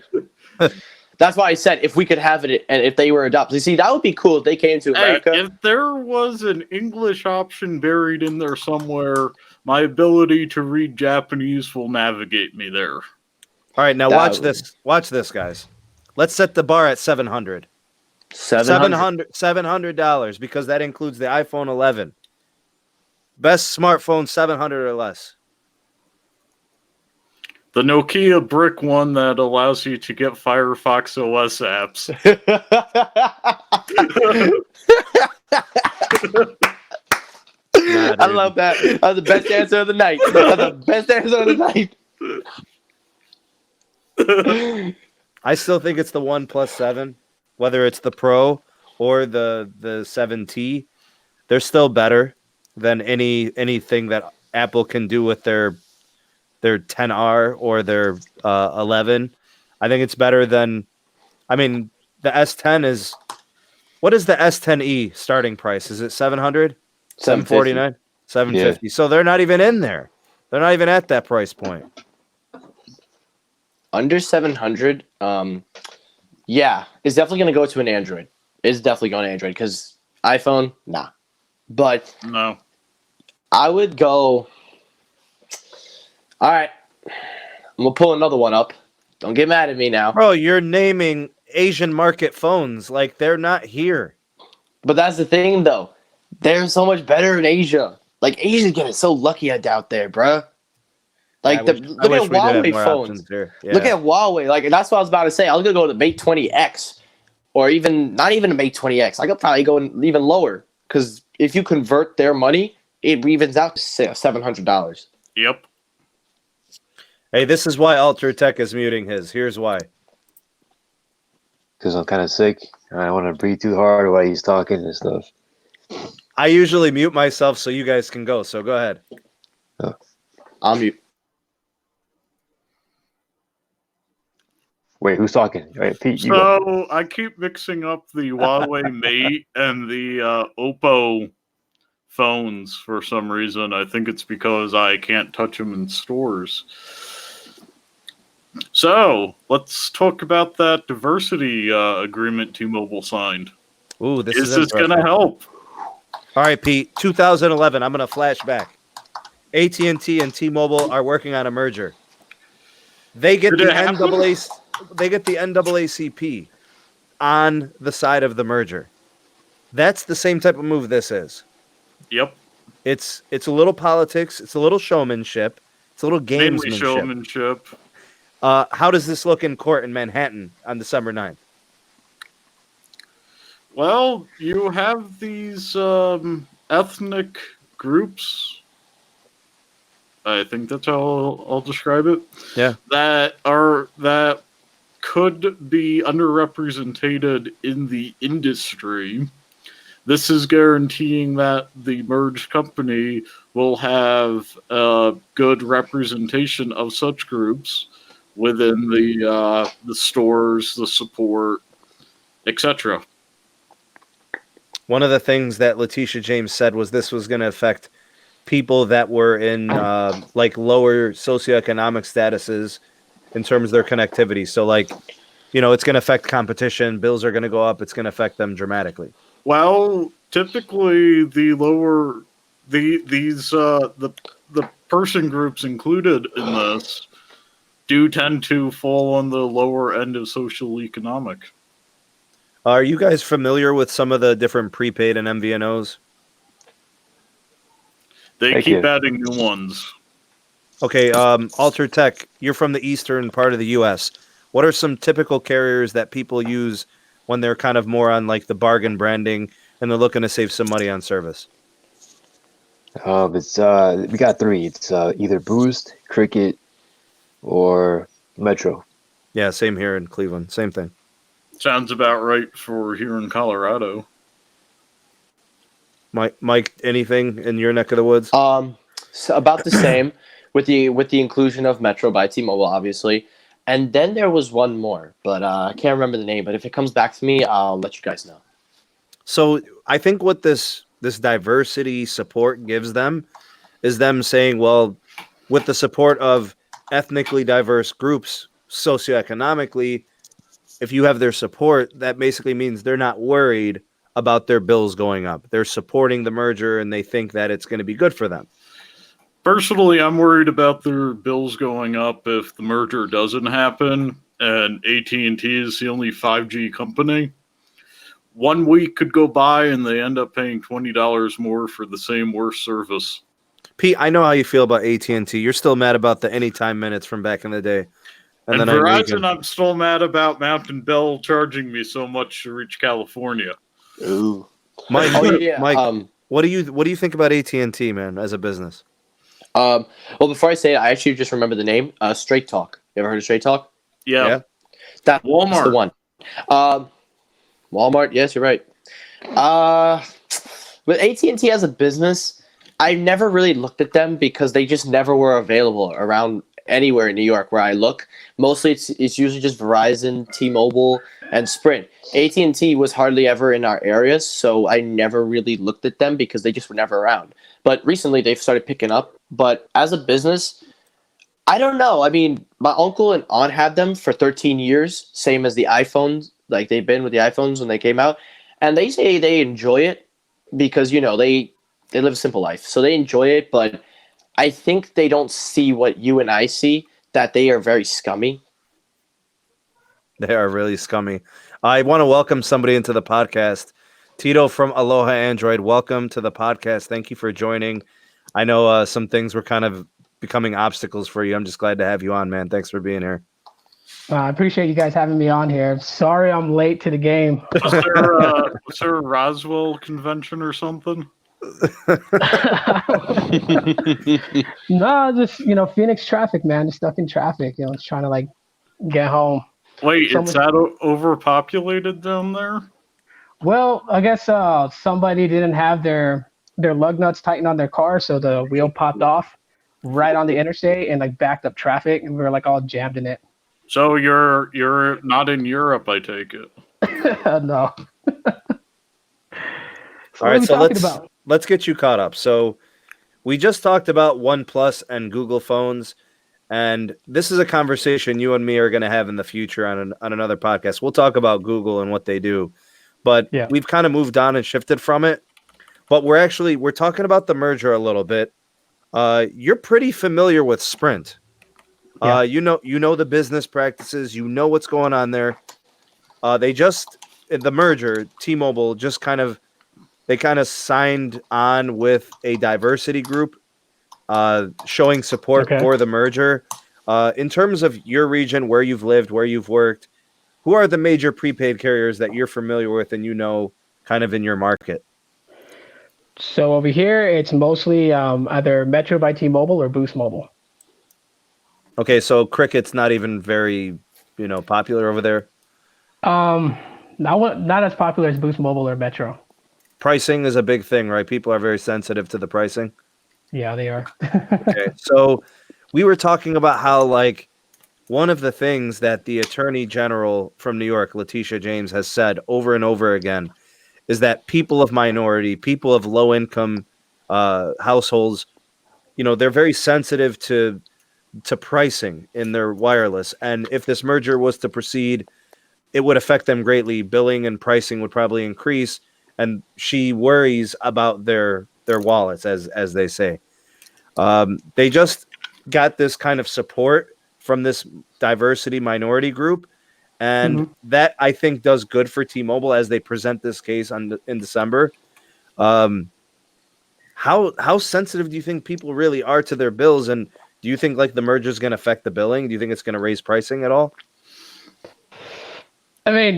That's why I said if we could have it and if they were adopted. You see, that would be cool if they came to America. Hey, if there was an English option buried in there somewhere, my ability to read Japanese will navigate me there. All right, now That watch would- this. Watch this, guys. Let's set the bar at $700. $700 because that includes the iPhone 11. Best smartphone, 700 or less. The Nokia brick one that allows you to get Firefox OS apps. Nah, I dude. love that. That was the best answer of the night. That's the best answer of the night. I still think it's the OnePlus 7, whether it's the Pro or the 7T. They're still better than anything that Apple can do with their 10R or their 11. I think it's better than. I mean, the S10 is. What is the S10e starting price? Is it 700? 749? 750. So they're not even in there. They're not even at that price point. Under 700, yeah, it's definitely going to go to an Android. It's definitely going to Android because iPhone, nah. But No. I would go. All right, I'm gonna pull another one up. Don't get mad at me now. Bro, you're naming Asian market phones like they're not here. But that's the thing, though. They're so much better in Asia. Like Asia's getting so lucky out there, bruh. Like I look wish at we did have Huawei more phones. options here. Yeah. Look at Huawei. Like that's what I was about to say. I was gonna go to the Mate 20X, or even not even a Mate 20X. I could probably go even lower because if you convert their money, it evens out to $700. Yep. Hey, this is why Ultra Tech is muting his. Here's why. Because I'm kind of sick. I don't want to breathe too hard while he's talking and stuff. I usually mute myself so you guys can go. So go ahead. I'll mute. Wait, who's talking? All right, Pete, you go. So I keep mixing up the Huawei Mate and the Oppo phones for some reason. I think it's because I can't touch them in stores. So let's talk about that diversity agreement T-Mobile signed. Ooh, this Is is this going to interesting. help? All right, Pete. 2011. I'm going to flash back. AT&T and T-Mobile are working on a merger. They get Did the it happen? NAACP on the side of the merger. That's the same type of move this is. Yep. It's a little politics. It's a little showmanship. It's a little Mainly gamesmanship. showmanship. How does this look in court in Manhattan on December 9th? Well, you have these ethnic groups. I think that's how I'll describe it. Yeah. That could be underrepresented in the industry. This is guaranteeing that the merged company will have a good representation of such groups within the stores, the support, etc. One of the things that Letitia James said was this was going to affect people that were in like lower socioeconomic statuses in terms of their connectivity. So like, it's going to affect competition. Bills are going to go up. It's going to affect them dramatically. Well, typically the person groups included in this do tend to fall on the lower end of social economic. Are you guys familiar with some of the different prepaid and MVNOs? They Thank keep you. adding new ones. Okay, Alter Tech, you're from the eastern part of the U.S. What are some typical carriers that people use when they're kind of more on like the bargain branding and they're looking to save some money on service? It's we got three. It's either Boost, Cricket, or Metro. Yeah, same here in Cleveland. Same thing. Sounds about right for here in Colorado. Mike, anything in your neck of the woods? So about the same with the inclusion of Metro by T-Mobile, obviously, and then there was one more, but I can't remember the name. But if it comes back to me, I'll let you guys know. So I think what this diversity support gives them is them saying, well, with the support of ethnically diverse groups socioeconomically, if you have their support, that basically means they're not worried about their bills going up. They're supporting the merger and they think that it's going to be good for them. Personally, I'm worried about their bills going up if the merger doesn't happen and AT&T is the only 5G company. 1 week could go by and they end up paying $20 more for the same worse service. Pete, I know how you feel about AT&T. You're still mad about the anytime minutes from back in the day. And then I know you Verizon, I'm still mad about Mountain Bell charging me so much to reach California. Ooh. Mike, yeah. Mike, what do you think about AT&T, man, as a business? Well, before I say it, I actually just remember the name. Straight Talk. You ever heard of Straight Talk? Yeah. That's Walmart. the one. Walmart. Yes, you're right. With AT&T as a business, I never really looked at them because they just never were available around anywhere in New York where I look. Mostly it's usually just Verizon, T-Mobile, and Sprint. AT&T was hardly ever in our areas, so I never really looked at them because they just were never around. But recently they've started picking up. But as a business, I don't know. I mean, my uncle and aunt had them for 13 years, same as the iPhones. Like they've been with the iPhones when they came out. And they say they enjoy it because, they live a simple life. So they enjoy it, but I think they don't see what you and I see, that they are very scummy. They are really scummy. I want to welcome somebody into the podcast. Tito from Aloha Android, welcome to the podcast. Thank you for joining. I know some things were kind of becoming obstacles for you. I'm just glad to have you on, man. Thanks for being here. I appreciate you guys having me on here. Sorry I'm late to the game. Was there a Roswell convention or something? No, just Phoenix traffic, man. Just stuck in traffic. Just trying to get home. Wait, is that overpopulated down there? Well, I guess somebody didn't have their lug nuts tightened on their car, so the wheel popped off right on the interstate and backed up traffic, and we were all jammed in it. So you're not in Europe, I take it. No. All right, so let's get you caught up. So we just talked about OnePlus and Google phones, and this is a conversation you and me are going to have in the future on another podcast. We'll talk about Google and what they do. but Yeah. we've kind of moved on and shifted from it. But we're talking about the merger a little bit. You're pretty familiar with Sprint. Yeah. You know the business practices. You know what's going on there. They just in the merger, T-Mobile just kind of signed on with a diversity group, showing support Okay. for the merger. In terms of your region, where you've lived, where you've worked, who are the major prepaid carriers that you're familiar with and you know kind of in your market? So over here, it's mostly either Metro by T-Mobile or Boost Mobile. Okay, so Cricket's not even very, popular over there. Not as popular as Boost Mobile or Metro. Pricing is a big thing, right? People are very sensitive to the pricing. Yeah, they are. Okay, so we were talking about how, like, one of the things that the Attorney General from New York, Letitia James, has said over and over again is that people of minority, people of low income households, they're very sensitive to pricing in their wireless. And if this merger was to proceed, it would affect them greatly. Billing and pricing would probably increase. And she worries about their wallets, as they say. They just got this kind of support from this diversity minority group. And that, I think, does good for T-Mobile as they present this case in December. How sensitive do you think people really are to their bills? And do you think, like, the merger is going to affect the billing? Do you think it's going to raise pricing at all? I mean,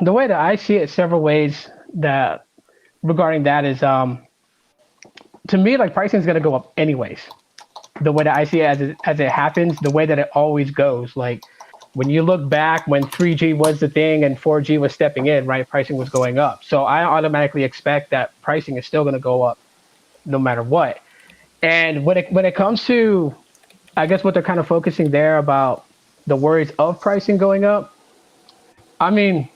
the way that I see it, several ways that regarding that is, to me, like pricing is going to go up anyways. The way that I see it as it happens, the way that it always goes. Like when you look back when 3G was the thing and 4G was stepping in, right? Pricing was going up. So I automatically expect that pricing is still going to go up no matter what. And when it comes to, I guess what they're kind of focusing there about the worries of pricing going up. I mean,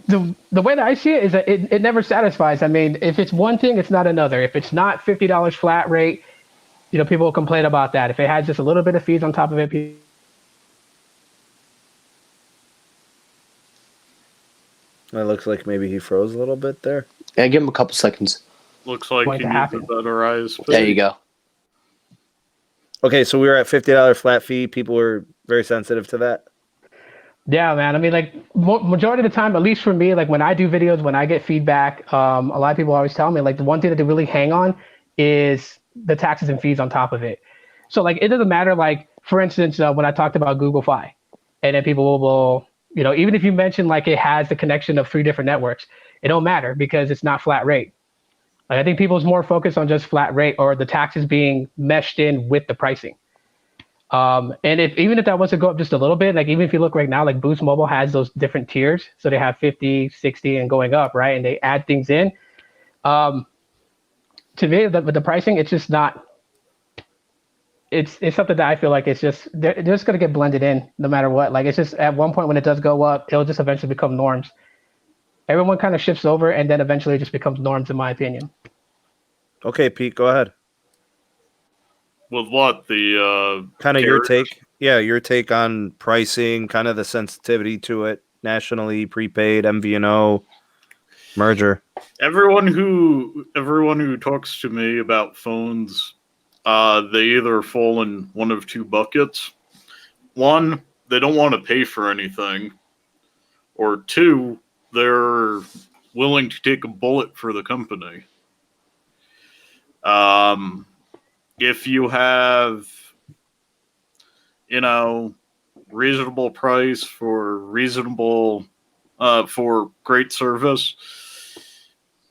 the way that I see it is that it never satisfies. I mean, if it's one thing, it's not another. If it's not $50 flat rate, people will complain about that. If it has just a little bit of fees on top of it, It looks like maybe he froze a little bit there. Yeah, give him a couple seconds. Looks like Going he to needs a happen. better eyes. There you go. Okay, so we were at $50 flat fee. People were very sensitive to that. Yeah, man. I mean, like majority of the time, at least for me, like when I do videos, when I get feedback, a lot of people always tell me like the one thing that they really hang on is the taxes and fees on top of it. So like it doesn't matter. Like for instance, when I talked about Google Fi, and then people will even if you mention like it has the connection of 3 different networks, it don't matter because it's not flat rate. Like, I think people's more focused on just flat rate or the taxes being meshed in with the pricing. And even if that was to go up just a little bit, like even if you look right now, like Boost Mobile has those different tiers. So they have 50, 60 and going up, right? And they add things in. To me, with the pricing, it's just not, it's something that I feel like it's just, they're just going to get blended in no matter what. Like it's just at one point when it does go up, it'll just eventually become norms. Everyone kind of shifts over and then eventually it just becomes norms in my opinion. Okay, Pete, go ahead. With what? The kind of your carriers? take. Yeah, your take on pricing, kind of the sensitivity to it, nationally, prepaid, MVNO, merger. Everyone who talks to me about phones, they either fall in one of 2 buckets. One, they don't want to pay for anything, or 2, they're willing to take a bullet for the company. If you have, reasonable price for for great service,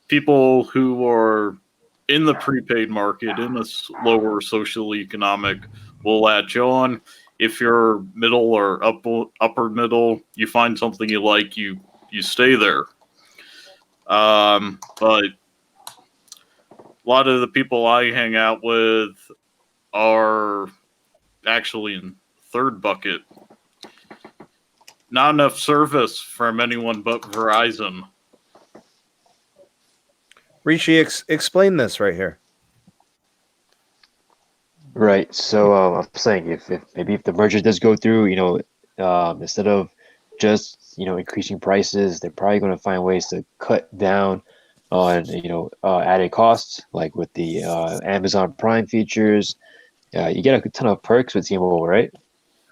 people who are in the prepaid market, in this lower social economic, will latch on. If you're middle or upper middle, you find something you like, you stay there. But a lot of the people I hang out with are actually in 3rd bucket. Not enough service from anyone but Verizon. Rishi, explain this right here. Right. So I'm saying if maybe if the merger does go through, instead of just increasing prices. They're probably going to find ways to cut down on added costs, like with the Amazon Prime features. You get a ton of perks with T-Mobile, right?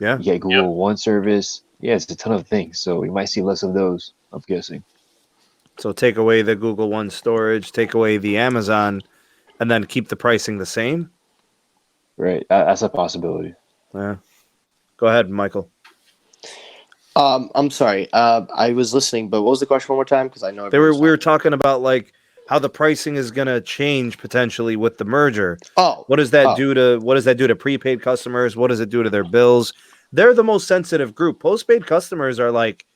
Yeah. You get Google One service. Yeah, it's a ton of things. So we might see less of those, I'm guessing. So take away the Google One storage, take away the Amazon, and then keep the pricing the same. Right. That's a possibility. Yeah. Go ahead, Michael. I'm sorry. I was listening, but what was the question one more time? Because I know we were talking about like how the pricing is going to change potentially with the merger. What does that do to prepaid customers? What does it do to their bills? They're the most sensitive group. Postpaid customers are like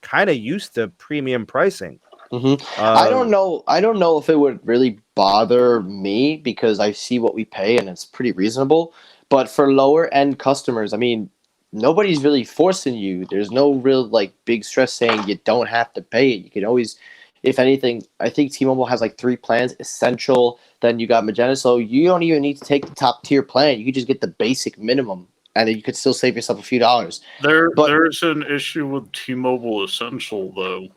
kind of used to premium pricing. I don't know. I don't know if it would really bother me because I see what we pay and it's pretty reasonable. But for lower end customers, I mean, nobody's really forcing you. There's no real like big stress saying you don't have to pay it. You can always, if anything, I think T-Mobile has like 3 plans: Essential, then you got Magenta. So you don't even need to take the top tier plan. You could just get the basic minimum, and then you could still save yourself a few dollars. There's an issue with T-Mobile Essential though.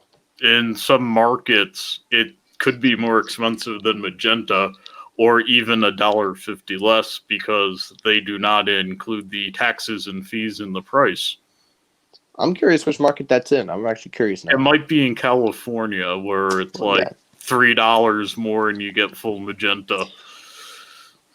In some markets, it could be more expensive than Magenta, or even $1.50 less because they do not include the taxes and fees in the price. I'm curious which market that's in. I'm actually curious now. It might be in California where it's $3 more and you get full Magenta.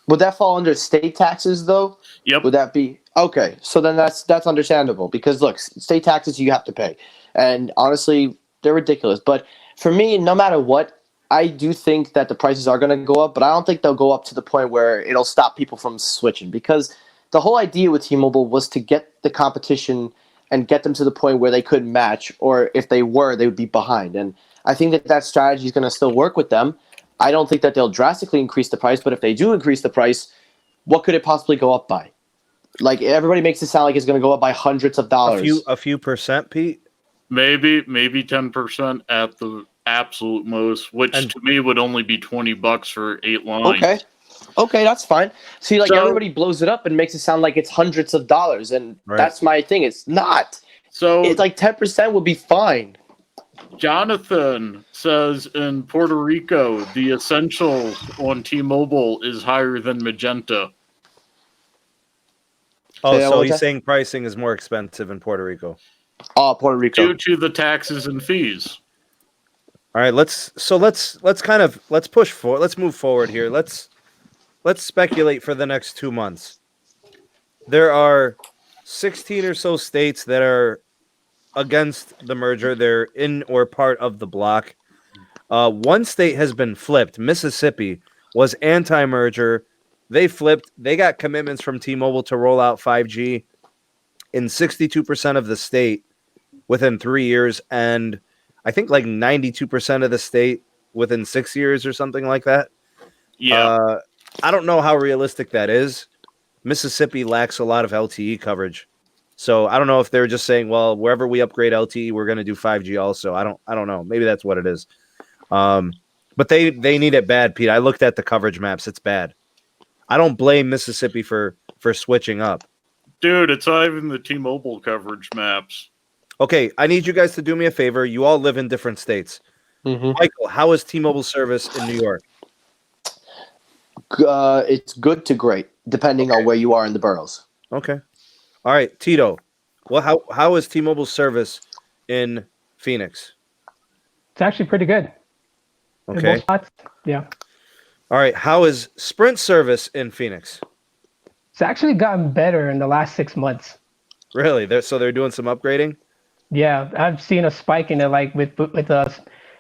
Would that fall under state taxes though? Yep. Would that be okay? So then that's understandable because look, state taxes you have to pay, and honestly, they're ridiculous. But for me, no matter what, I do think that the prices are going to go up, but I don't think they'll go up to the point where it'll stop people from switching, because the whole idea with T-Mobile was to get the competition and get them to the point where they could match, or if they were, they would be behind. And I think that strategy is going to still work with them. I don't think that they'll drastically increase the price, but if they do increase the price, what could it possibly go up by? Like, everybody makes it sound like it's going to go up by hundreds of dollars. A few percent, Pete? Maybe 10% at the absolute most, which to me would only be $20 for 8 lines. Okay, that's fine. See, like, everybody blows it up and makes it sound like it's hundreds of dollars, and that's my thing. It's not. So it's like 10% would be fine. Jonathan says in Puerto Rico, the Essential on T-Mobile is higher than Magenta. Oh, so he's saying pricing is more expensive in Puerto Rico. Oh, Puerto Rico. Due to the taxes and fees. All right, let's push forward. Let's move forward here. Let's speculate for the next 2 months. There are 16 or so states that are against the merger. They're in or part of the block. One state has been flipped. Mississippi was anti-merger. They flipped. They got commitments from T-Mobile to roll out 5G in 62% of the state within 3 years, and I think like 92% of the state within 6 years or something like that. Yeah. I don't know how realistic that is. Mississippi lacks a lot of LTE coverage. So I don't know if they're just saying, well, wherever we upgrade LTE, we're going to do 5G also. I don't know. Maybe that's what it is. But they need it bad, Pete. I looked at the coverage maps. It's bad. I don't blame Mississippi for switching up. Dude, it's not even the T-Mobile coverage maps. Okay, I need you guys to do me a favor. You all live in different states. Michael, how is T-Mobile service in New York? It's good to great, depending on where you are in the boroughs. Okay. All right, Tito. Well, how is T-Mobile service in Phoenix? It's actually pretty good. Okay. Yeah. All right. How is Sprint service in Phoenix? It's actually gotten better in the last 6 months. Really? They're doing some upgrading? Yeah, I've seen a spike in it, like with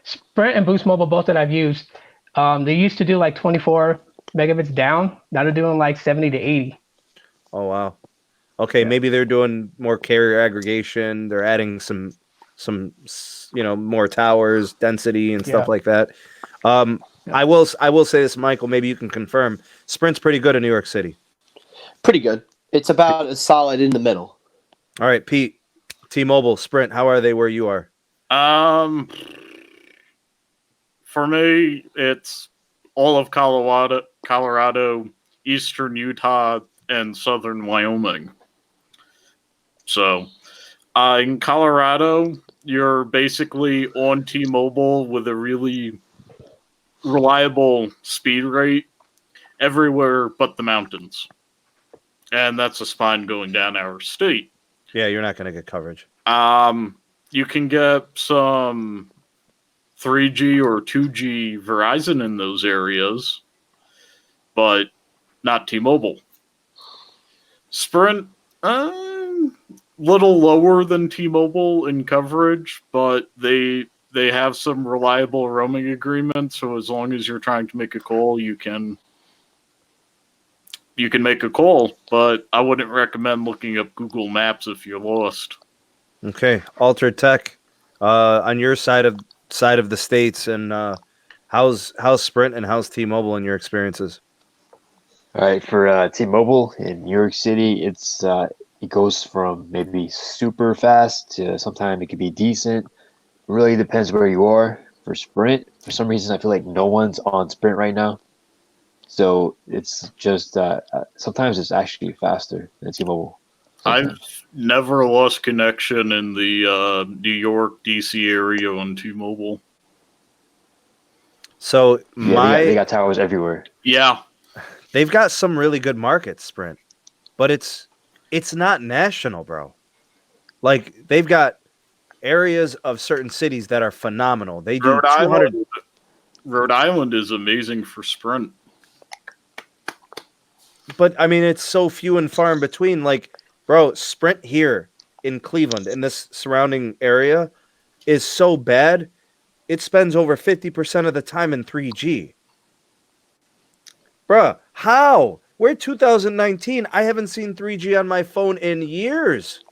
Sprint and Boost Mobile, both that I've used. They used to do like 24 megabits down. Now they're doing like 70 to 80. Oh, wow. Okay, maybe they're doing more carrier aggregation. They're adding some more towers, density, and stuff like that. I will say this, Michael. Maybe you can confirm. Sprint's pretty good in New York City. Pretty good. It's about as solid in the middle. All right, Pete. T-Mobile, Sprint. How are they where you are? For me, it's all of Colorado, Eastern Utah, and Southern Wyoming. So, In Colorado, you're basically on T-Mobile with a really reliable speed rate everywhere but the mountains. And that's a spine going down our state. Yeah, you're not going to get coverage. You can get some 3G or 2G Verizon in those areas, but not T-Mobile. Sprint, little lower than T-Mobile in coverage, but they have some reliable roaming agreements. So as long as you're trying to make a call, you can make a call. But I wouldn't recommend looking up Google Maps if you're lost. Okay, Altered Tech, on your side of the states, and how's Sprint and how's T-Mobile in your experiences? All right, for T-Mobile in New York City, it goes from maybe super fast to sometimes it could be decent. It really depends where you are. For Sprint, for some reason, I feel like no one's on Sprint right now. So it's just sometimes it's actually faster than T-Mobile. I've never lost connection in the New York, DC area on T-Mobile. So they got towers everywhere. Yeah. They've got some really good markets, Sprint, but it's not national, bro. Like, they've got areas of certain cities that are phenomenal. They do Rhode Island is amazing for Sprint. But, I mean, it's so few and far in between. Like, bro, Sprint here in Cleveland, in this surrounding area, is so bad, it spends over 50% of the time in 3G. Bruh, how? We're 2019. I haven't seen 3G on my phone in years.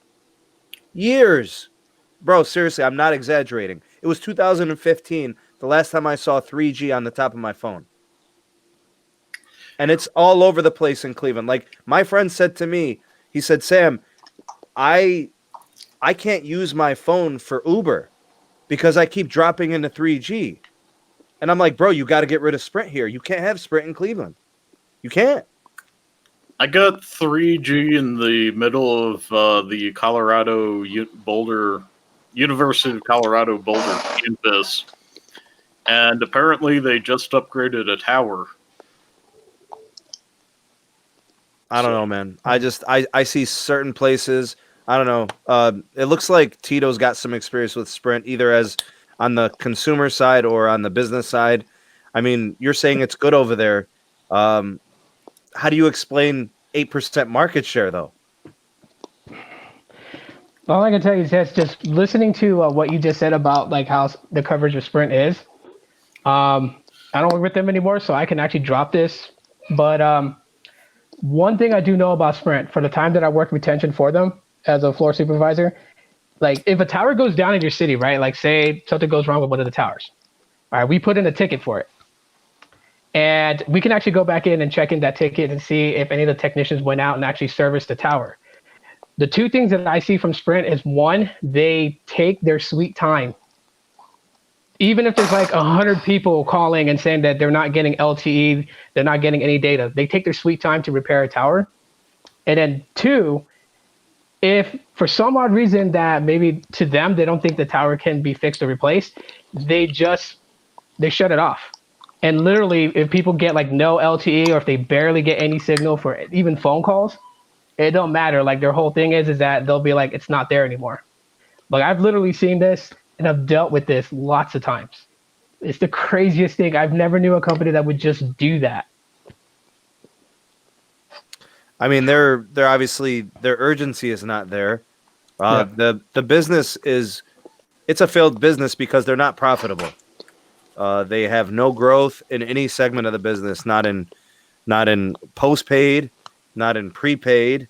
Years. Bro, seriously, I'm not exaggerating. It was 2015, the last time I saw 3G on the top of my phone. And it's all over the place in Cleveland. Like, my friend said to me, he said, Sam, I can't use my phone for Uber because I keep dropping into 3G. And I'm like, bro, you got to get rid of Sprint here. You can't have Sprint in Cleveland. You can't. I got 3G in the middle of the Colorado Boulder, University of Colorado Boulder campus. And apparently they just upgraded a tower. I don't know, man. I see certain places. I don't know. It looks like Tito's got some experience with Sprint, either as on the consumer side or on the business side. I mean, you're saying it's good over there. How do you explain 8% market share, though? All I can tell you is that's just listening to what you just said about like how the coverage of Sprint is. I don't work with them anymore, so I can actually drop this. But one thing I do know about Sprint, for the time that I worked retention for them as a floor supervisor, like if a tower goes down in your city, right? Like say something goes wrong with one of the towers. All right, we put in a ticket for it. And we can actually go back in and check in that ticket and see if any of the technicians went out and actually serviced the tower. The two things that I see from Sprint is, one, they take their sweet time. Even if there's like 100 people calling and saying that they're not getting LTE, they're not getting any data, they take their sweet time to repair a tower. And then two, if for some odd reason that maybe to them, they don't think the tower can be fixed or replaced, they shut it off. And literally, if people get like no LTE or if they barely get any signal for even phone calls, it don't matter. Like their whole thing is that they'll be like, it's not there anymore. Like I've literally seen this and I've dealt with this lots of times. It's the craziest thing. I've never knew a company that would just do that. I mean, they're obviously, their urgency is not there. The business it's a failed business because they're not profitable. They have no growth in any segment of the business, not in postpaid, not in prepaid.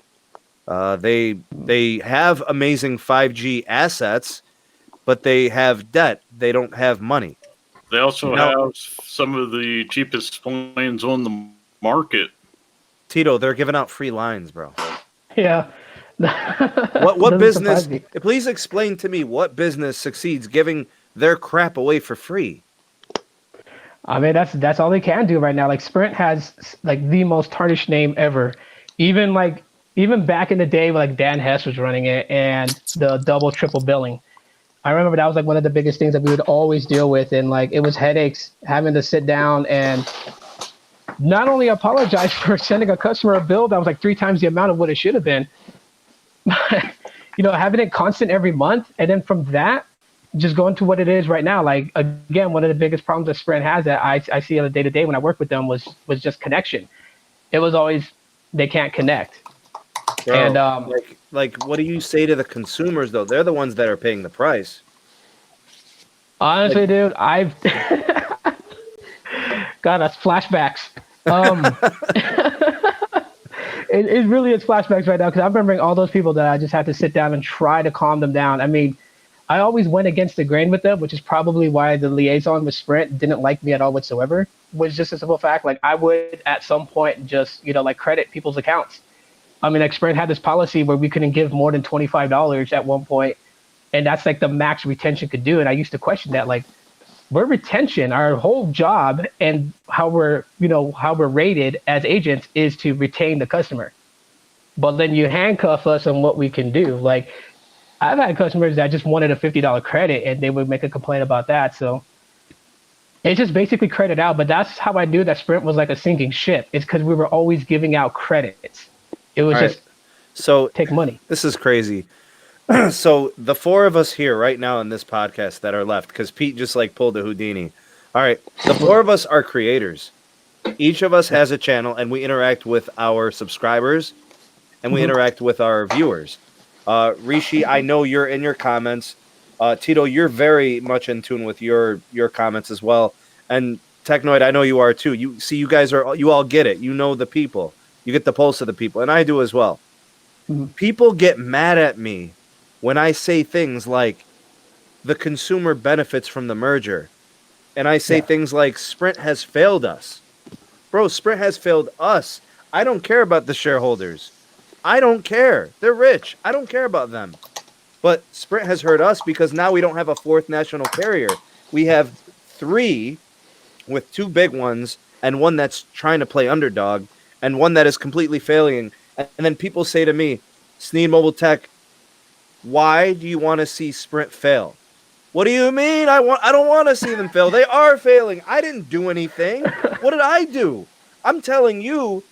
They have amazing 5G assets, but they have debt. They don't have money. They also have some of the cheapest plans on the market. Tito, they're giving out free lines, bro. Yeah. What business? Please explain to me what business succeeds giving their crap away for free. I mean, that's all they can do right now. Like Sprint has like the most tarnished name ever. Even like even back in the day, when like Dan Hess was running it and the double triple billing. I remember that was like one of the biggest things that we would always deal with, and like it was headaches having to sit down and not only apologize for sending a customer a bill that was like 3 times the amount of what it should have been, but having it constant every month, and then from that, just going to what it is right now. Like again, one of the biggest problems that Sprint has that I see on a day to day when I work with them was just connection. It was always they can't connect. Bro, And like, what do you say to the consumers though? They're the ones that are paying the price. honestly, dude, I've God, that's flashbacks. It really is flashbacks right now because I'm remembering all those people that I just had to sit down and try to calm them down. I mean, I always went against the grain with them, which is probably why the liaison with Sprint didn't like me at all whatsoever. Was just a simple fact. Like I would at some point just, like credit people's accounts. I mean, like Sprint had this policy where we couldn't give more than $25 at one point, and that's like the max retention could do. And I used to question that, like, we're retention, our whole job and how we're rated as agents is to retain the customer. But then you handcuff us on what we can do. Like I've had customers that just wanted a $50 credit and they would make a complaint about that. So it's just basically credit out. But that's how I knew that Sprint was like a sinking ship. It's because we were always giving out credits. It was just so take money. This is crazy. So the 4 of us here right now in this podcast that are left, because Pete just like pulled a Houdini. All right, the 4 of us are creators. Each of us has a channel, and we interact with our subscribers, and we interact with our viewers. Rishi, I know you're in your comments. Tito, you're very much in tune with your comments as well. And Technoid, I know you are too. You guys all get it. You know the people. You get the pulse of the people, and I do as well. People get mad at me when I say things like the consumer benefits from the merger, and I say things like Sprint has failed us. Bro, Sprint has failed us. I don't care about the shareholders. I don't care. They're rich. I don't care about them. But Sprint has hurt us because now we don't have a 4th national carrier. We have 3 with 2 big ones and one that's trying to play underdog and one that is completely failing. And then people say to me, Sneed Mobile Tech, why do you want to see Sprint fail? What do you mean? I don't want to see them fail. They are failing. I didn't do anything. What did I do? I'm telling you,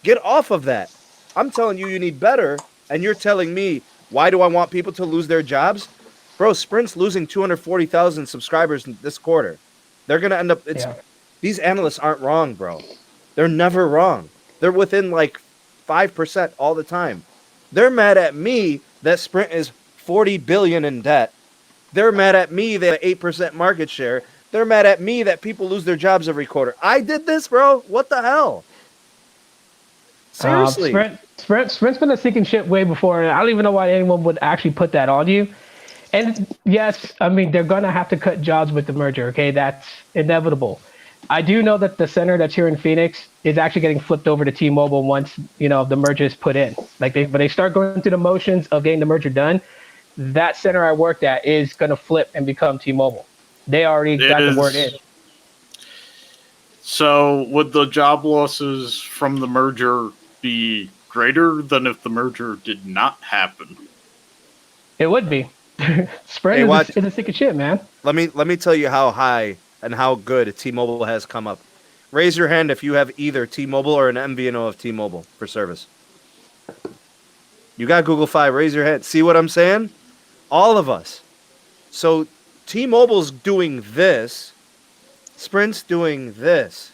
get off of that. I'm telling you, you need better. And you're telling me, why do I want people to lose their jobs? Bro, Sprint's losing 240,000 subscribers this quarter. They're going to end up... These analysts aren't wrong, bro. They're never wrong. They're within like 5% all the time. They're mad at me that Sprint is 40 billion in debt. They're mad at me that 8% market share. They're mad at me that people lose their jobs every quarter. I did this, bro. What the hell? Seriously. Sprint's been a sinking ship way before, and I don't even know why anyone would actually put that on you. And yes, I mean, they're going to have to cut jobs with the merger, okay? That's inevitable. I do know that the center that's here in Phoenix is actually getting flipped over to T-Mobile once, the merger is put in. Like when they start going through the motions of getting the merger done, that center I worked at is going to flip and become T-Mobile. They already got the word in. So would the job losses from the merger be greater than if the merger did not happen? It would be. Sprint is a sinking ship, man. Let me tell you how high and how good T-Mobile has come up. Raise your hand if you have either T-Mobile or an MVNO of T-Mobile for service. You got Google Fi, raise your hand. See what I'm saying? All of us. So T-Mobile's doing this. Sprint's doing this.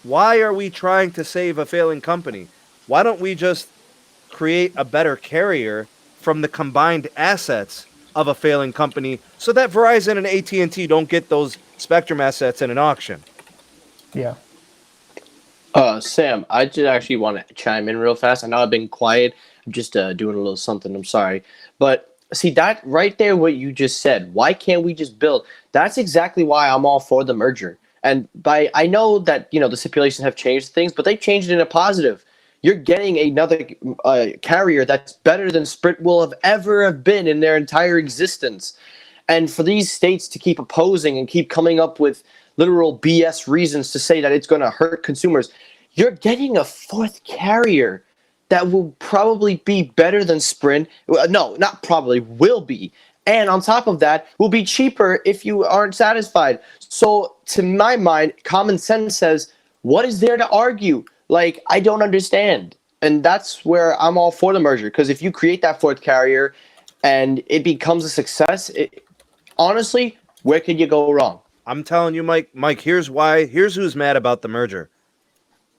Why are we trying to save a failing company? Why don't we just create a better carrier from the combined assets of a failing company so that Verizon and AT&T don't get those spectrum assets in an auction? Yeah. Sam, I just actually want to chime in real fast. I know I've been quiet. I'm just doing a little something. I'm sorry. But see, that right there, what you just said, why can't we just build? That's exactly why I'm all for the merger. And I know that, the stipulations have changed things, but they changed it in a positive. You're getting another carrier that's better than Sprint will have been in their entire existence. And for these states to keep opposing and keep coming up with literal BS reasons to say that it's going to hurt consumers, you're getting a 4th carrier that will probably be better than Sprint. No, not probably, will be. And on top of that, will be cheaper if you aren't satisfied. So, to my mind, common sense says, what is there to argue? Like, I don't understand. And that's where I'm all for the merger. Because if you create that fourth carrier and it becomes a success, honestly, where could you go wrong? I'm telling you, Mike. Mike, here's why. Here's who's mad about the merger.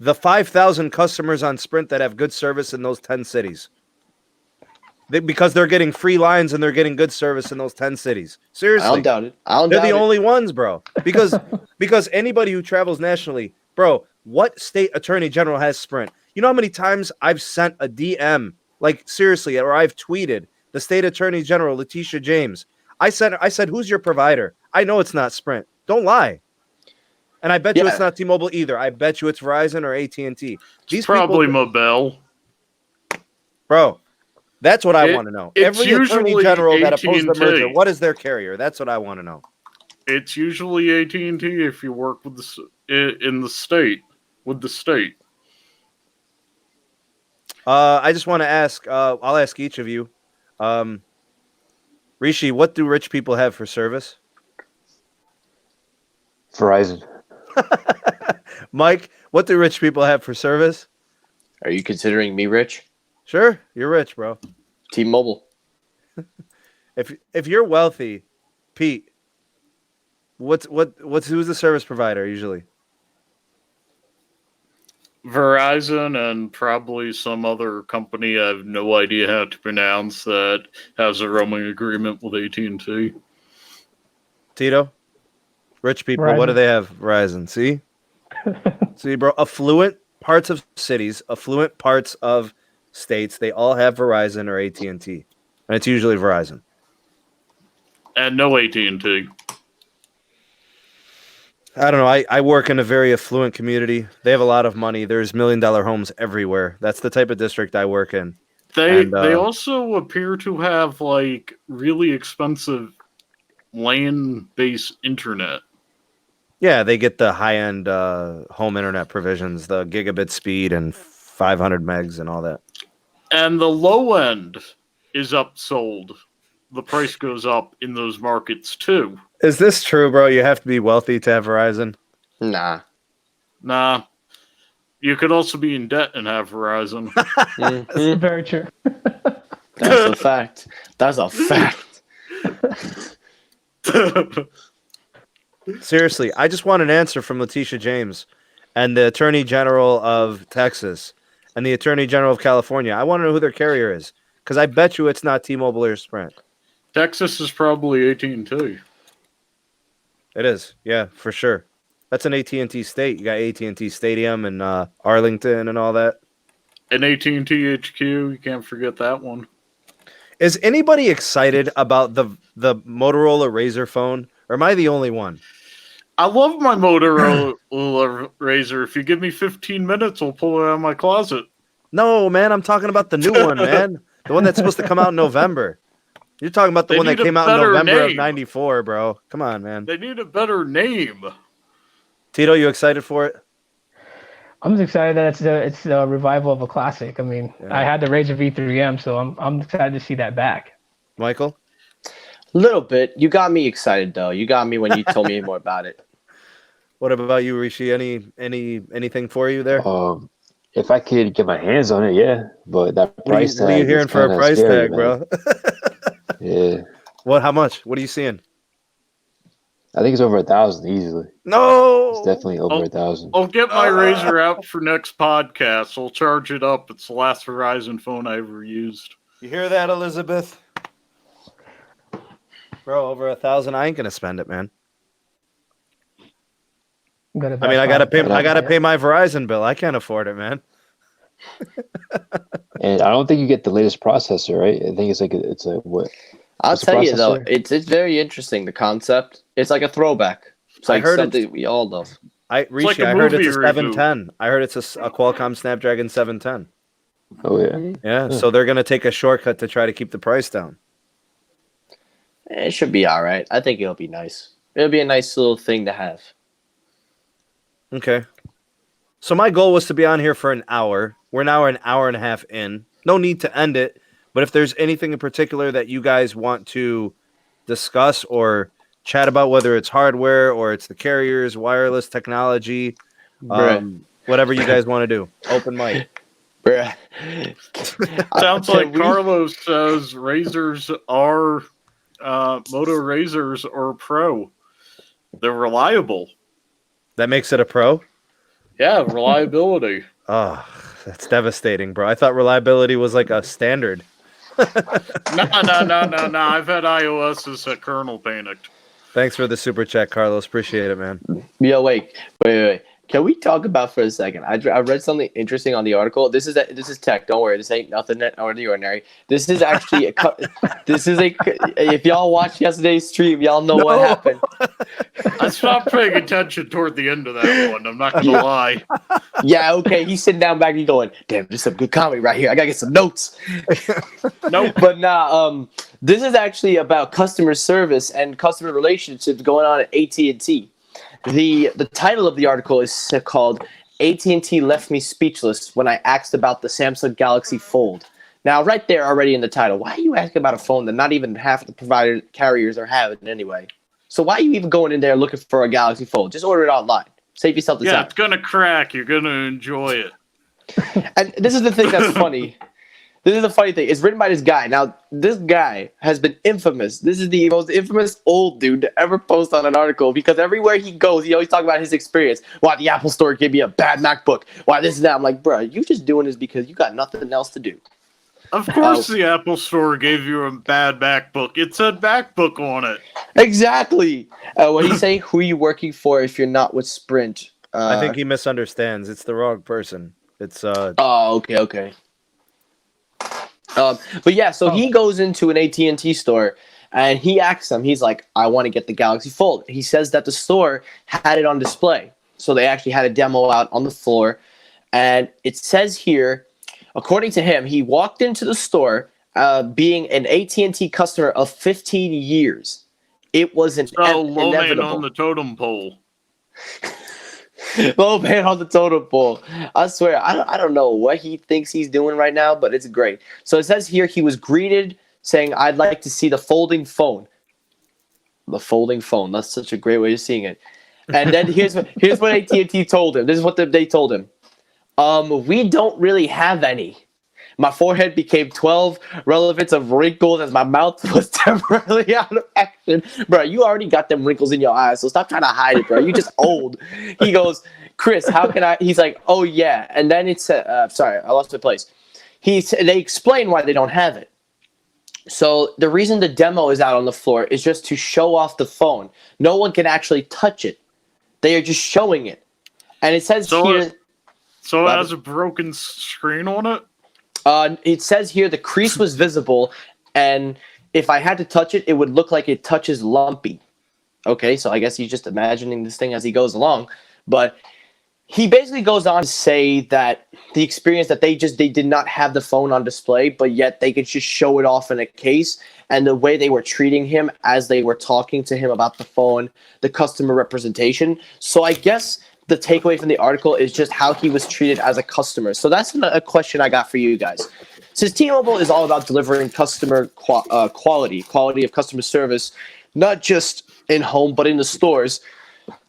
The 5,000 customers on Sprint that have good service in those 10 cities. Because they're getting free lines and they're getting good service in those 10 cities. Seriously. I don't doubt it. They're the only ones, bro. Because anybody who travels nationally, bro, what state attorney general has Sprint? You know how many times I've sent a DM, like seriously, or I've tweeted the state attorney general, Letitia James. I said, who's your provider? I know it's not Sprint. Don't lie. And I bet you it's not T-Mobile either. I bet you it's Verizon or AT&T. It's probably Mobile. Bro, that's what I want to know. Every attorney general that opposed the merger, what is their carrier? That's what I want to know. It's usually AT&T if you work with in the state, with the state. I just want to ask, I'll ask each of you. Rishi, what do rich people have for service? Verizon. Mike, what do rich people have for service? Are you considering me rich? Sure, you're rich, bro. T-Mobile. If you're wealthy, Pete, who's the service provider usually? Verizon and probably some other company I have no idea how to pronounce that has a roaming agreement with AT&T. Tito? Rich people, Verizon. what do they have? Verizon. See? See, bro, affluent parts of cities, affluent parts of states, they all have Verizon or AT&T. And it's usually Verizon. And no AT&T. I don't know. I work in a very affluent community. They have a lot of money. There's $1 million homes everywhere. That's the type of district I work in. They also appear to have like really expensive LAN-based internet. Yeah, they get the high-end home internet provisions, the gigabit speed and 500 megs and all that. And the low end is upsold. The price goes up in those markets too. Is this true, bro? You have to be wealthy to have Verizon? Nah. You could also be in debt and have Verizon. Mhm. Very true. That's a fact. That's a fact. Seriously, I just want an answer from Letitia James and the Attorney General of Texas and the Attorney General of California. I want to know who their carrier is because I bet you it's not T-Mobile or Sprint. Texas is probably AT&T. It is, yeah, for sure. That's an AT&T state. You got AT&T Stadium and Arlington and all that. And AT&T HQ, you can't forget that one. Is anybody excited about the Motorola Razr phone, or am I the only one? I love my Motorola Razr. If you give me 15 minutes, I'll pull it out of my closet. No, man, I'm talking about the new one, man. The one that's supposed to come out in November. You're talking about the one that came out in November of '94, bro. Come on, man. They need a better name. Tito, you excited for it? I'm just excited that it's the revival of a classic. I mean, I had the Razr V3M, so I'm excited to see that back. Michael? Little bit. You got me excited though. You got me when you told me more about it. What about you, Rishi? Anything for you there? If I could get my hands on it, yeah. But that price tag. What are you hearing for a price tag, bro? Yeah. What? How much? What are you seeing? I think it's over 1,000 easily. No, it's definitely over 1,000. I'll get my Razr out for next podcast. I'll charge it up. It's the last Verizon phone I ever used. You hear that, Elizabeth? Bro, over 1,000. I ain't gonna spend it, man. I gotta pay my Verizon bill. I can't afford it, man. And I don't think you get the latest processor, right? I think it's a what? I'll tell you though, it's very interesting, the concept. It's like a throwback. It's like something we all love. I heard it's a 710. I heard it's a Qualcomm Snapdragon 710. Oh yeah. Yeah, so they're gonna take a shortcut to try to keep the price down. It should be all right. I think it'll be nice. It'll be a nice little thing to have. Okay. So my goal was to be on here for an hour. We're now an hour and a half in. No need to end it, but if there's anything in particular that you guys want to discuss or chat about, whether it's hardware or it's the carriers, wireless technology, whatever you guys want to do, open mic. Bruh. Sounds like Carlos says razors are Moto razors or pro. They're reliable. That makes it a pro? Yeah, reliability. Oh, that's devastating, bro. I thought reliability was like a standard. No. I've had iOSs at kernel panicked. Thanks for the super chat, Carlos. Appreciate it, man. Yo, wait. Can we talk about for a second? I read something interesting on the article. This is tech. Don't worry. This ain't nothing out of the ordinary. This is actually if y'all watched yesterday's stream, y'all know what happened. I stopped paying attention toward the end of that one. I'm not gonna lie. Yeah, okay. He's sitting down back. He's going, damn, there's some good comedy right here. I gotta get some notes. Nope. But nah. This is actually about customer service and customer relationships going on at AT&T. The title of the article is called AT&T Left Me Speechless When I Asked About the Samsung Galaxy Fold. Now, right there already in the title, why are you asking about a phone that not even half the carriers are having anyway? So why are you even going in there looking for a Galaxy Fold? Just order it online. Save yourself the time. Yeah, it's going to crack. You're going to enjoy it. And this is the thing that's funny. This is the funny thing. It's written by this guy. Now, this guy has been infamous. This is the most infamous old dude to ever post on an article because everywhere he goes, he always talks about his experience. Why the Apple Store gave me a bad MacBook. Why this and that. I'm like, bro, you just doing this because you got nothing else to do. Of course the Apple Store gave you a bad MacBook. It said MacBook on it. Exactly. What do you say? Who are you working for if you're not with Sprint? I think he misunderstands. It's the wrong person. It's Oh, okay. But yeah, so he goes into an AT&T store and he asks them, he's like, I want to get the Galaxy Fold. He says that the store had it on display. So they actually had a demo out on the floor. And it says here, according to him, he walked into the store being an AT&T customer of 15 years. It was low man inevitable. on the totem pole. Low man on the totem pole. I swear, I don't know what he thinks he's doing right now, but it's great. So it says here he was greeted saying, I'd like to see the folding phone. The folding phone. That's such a great way of seeing it. And then here's what AT&T told him. This is what they told him. We don't really have any. My forehead became 12 relevance of wrinkles as my mouth was temporarily out of action. Bro, you already got them wrinkles in your eyes, so stop trying to hide it, bro. You're just old. He goes, Chris, how can I? He's like, oh, yeah. And then it said, sorry, I lost my place. They explain why they don't have it. So the reason the demo is out on the floor is just to show off the phone. No one can actually touch it. They are just showing it. And it says here... So it has a broken screen on it? It says here the crease was visible, and if I had to touch it, it would look like it touches lumpy. Okay, so I guess he's just imagining this thing as he goes along. But he basically goes on to say that the experience that they did not have the phone on display, but yet they could just show it off in a case, and the way they were treating him as they were talking to him about the phone, the customer representation. So I guess the takeaway from the article is just how he was treated as a customer. So that's a question I got for you guys. Since T-Mobile is all about delivering customer quality of customer service, not just in home, but in the stores,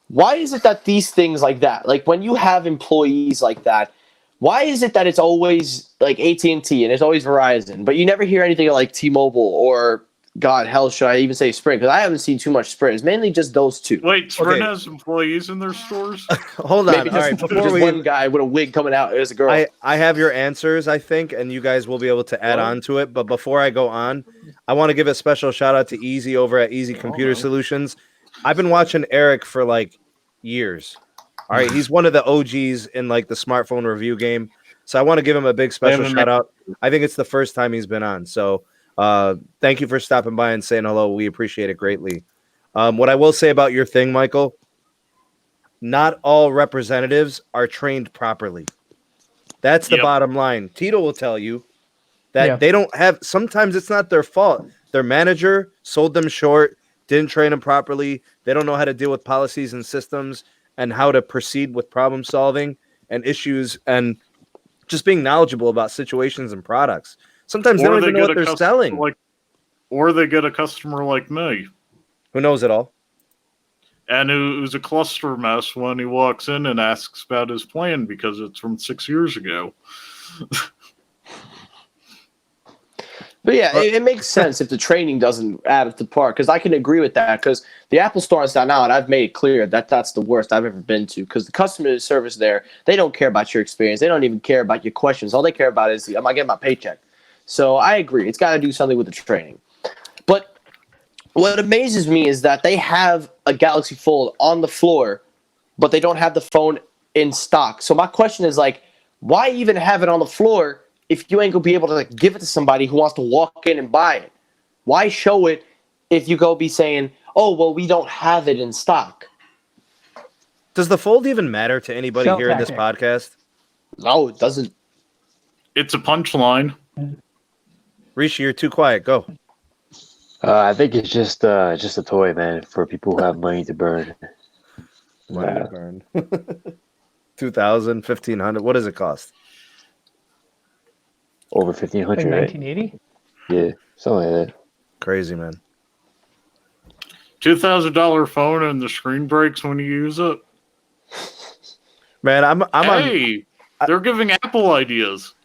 why is it that these things like that, like when you have employees like that, why is it that it's always like AT&T and it's always Verizon, but you never hear anything like T-Mobile or, God, hell, should I even say Sprint? Because I haven't seen too much Sprint. It's mainly just those two. Wait, Sprint has employees in their stores? Hold on. Maybe All right, just one guy with a wig coming out as a girl. I have your answers, I think, and you guys will be able to add on to it. But before I go on, I want to give a special shout out to Easy over at Easy Computer Solutions. I've been watching Eric for like years. All right, he's one of the OGs in like the smartphone review game. So I want to give him a big special shout out. I think it's the first time he's been on. So thank you for stopping by and saying hello. We appreciate it greatly. What I will say about your thing, Michael, not all representatives are trained properly. That's the bottom line. Tito will tell you that they don't have, sometimes it's not their fault. Their manager sold them short, didn't train them properly. They don't know how to deal with policies and systems and how to proceed with problem solving. and issues and just being knowledgeable about situations and products. Sometimes they Or don't they even know get what a they're customer selling. or they get a customer like me, Who knows it all? and who's a cluster mess when he walks in and asks about his plan because it's from 6 years ago. But yeah, it makes sense if the training doesn't add up to par, because I can agree with that, because the Apple Store on Staten Island, I've made it clear that that's the worst I've ever been to, because the customer service there, they don't care about your experience. They don't even care about your questions. All they care about is, am I getting my paycheck? So I agree. It's got to do something with the training. But what amazes me is that they have a Galaxy Fold on the floor, but they don't have the phone in stock. So my question is, like, why even have it on the floor if you ain't gonna be able to, like, give it to somebody who wants to walk in and buy it? Why show it if you go be saying, oh, well, we don't have it in stock? Does the fold even matter to anybody Shelf here in this tactic. podcast? No, it doesn't. It's a punchline. Rishi, you're too quiet. Go. I think it's just a toy, man, for people who have money to burn. Money to burn. 2,000, 1,500. What does it cost? Over Like 1,500, right? 1980. Yeah, something like that. Crazy, man. $2,000 phone and the screen breaks when you use it. Man, I'm on. Hey, they're giving Apple ideas.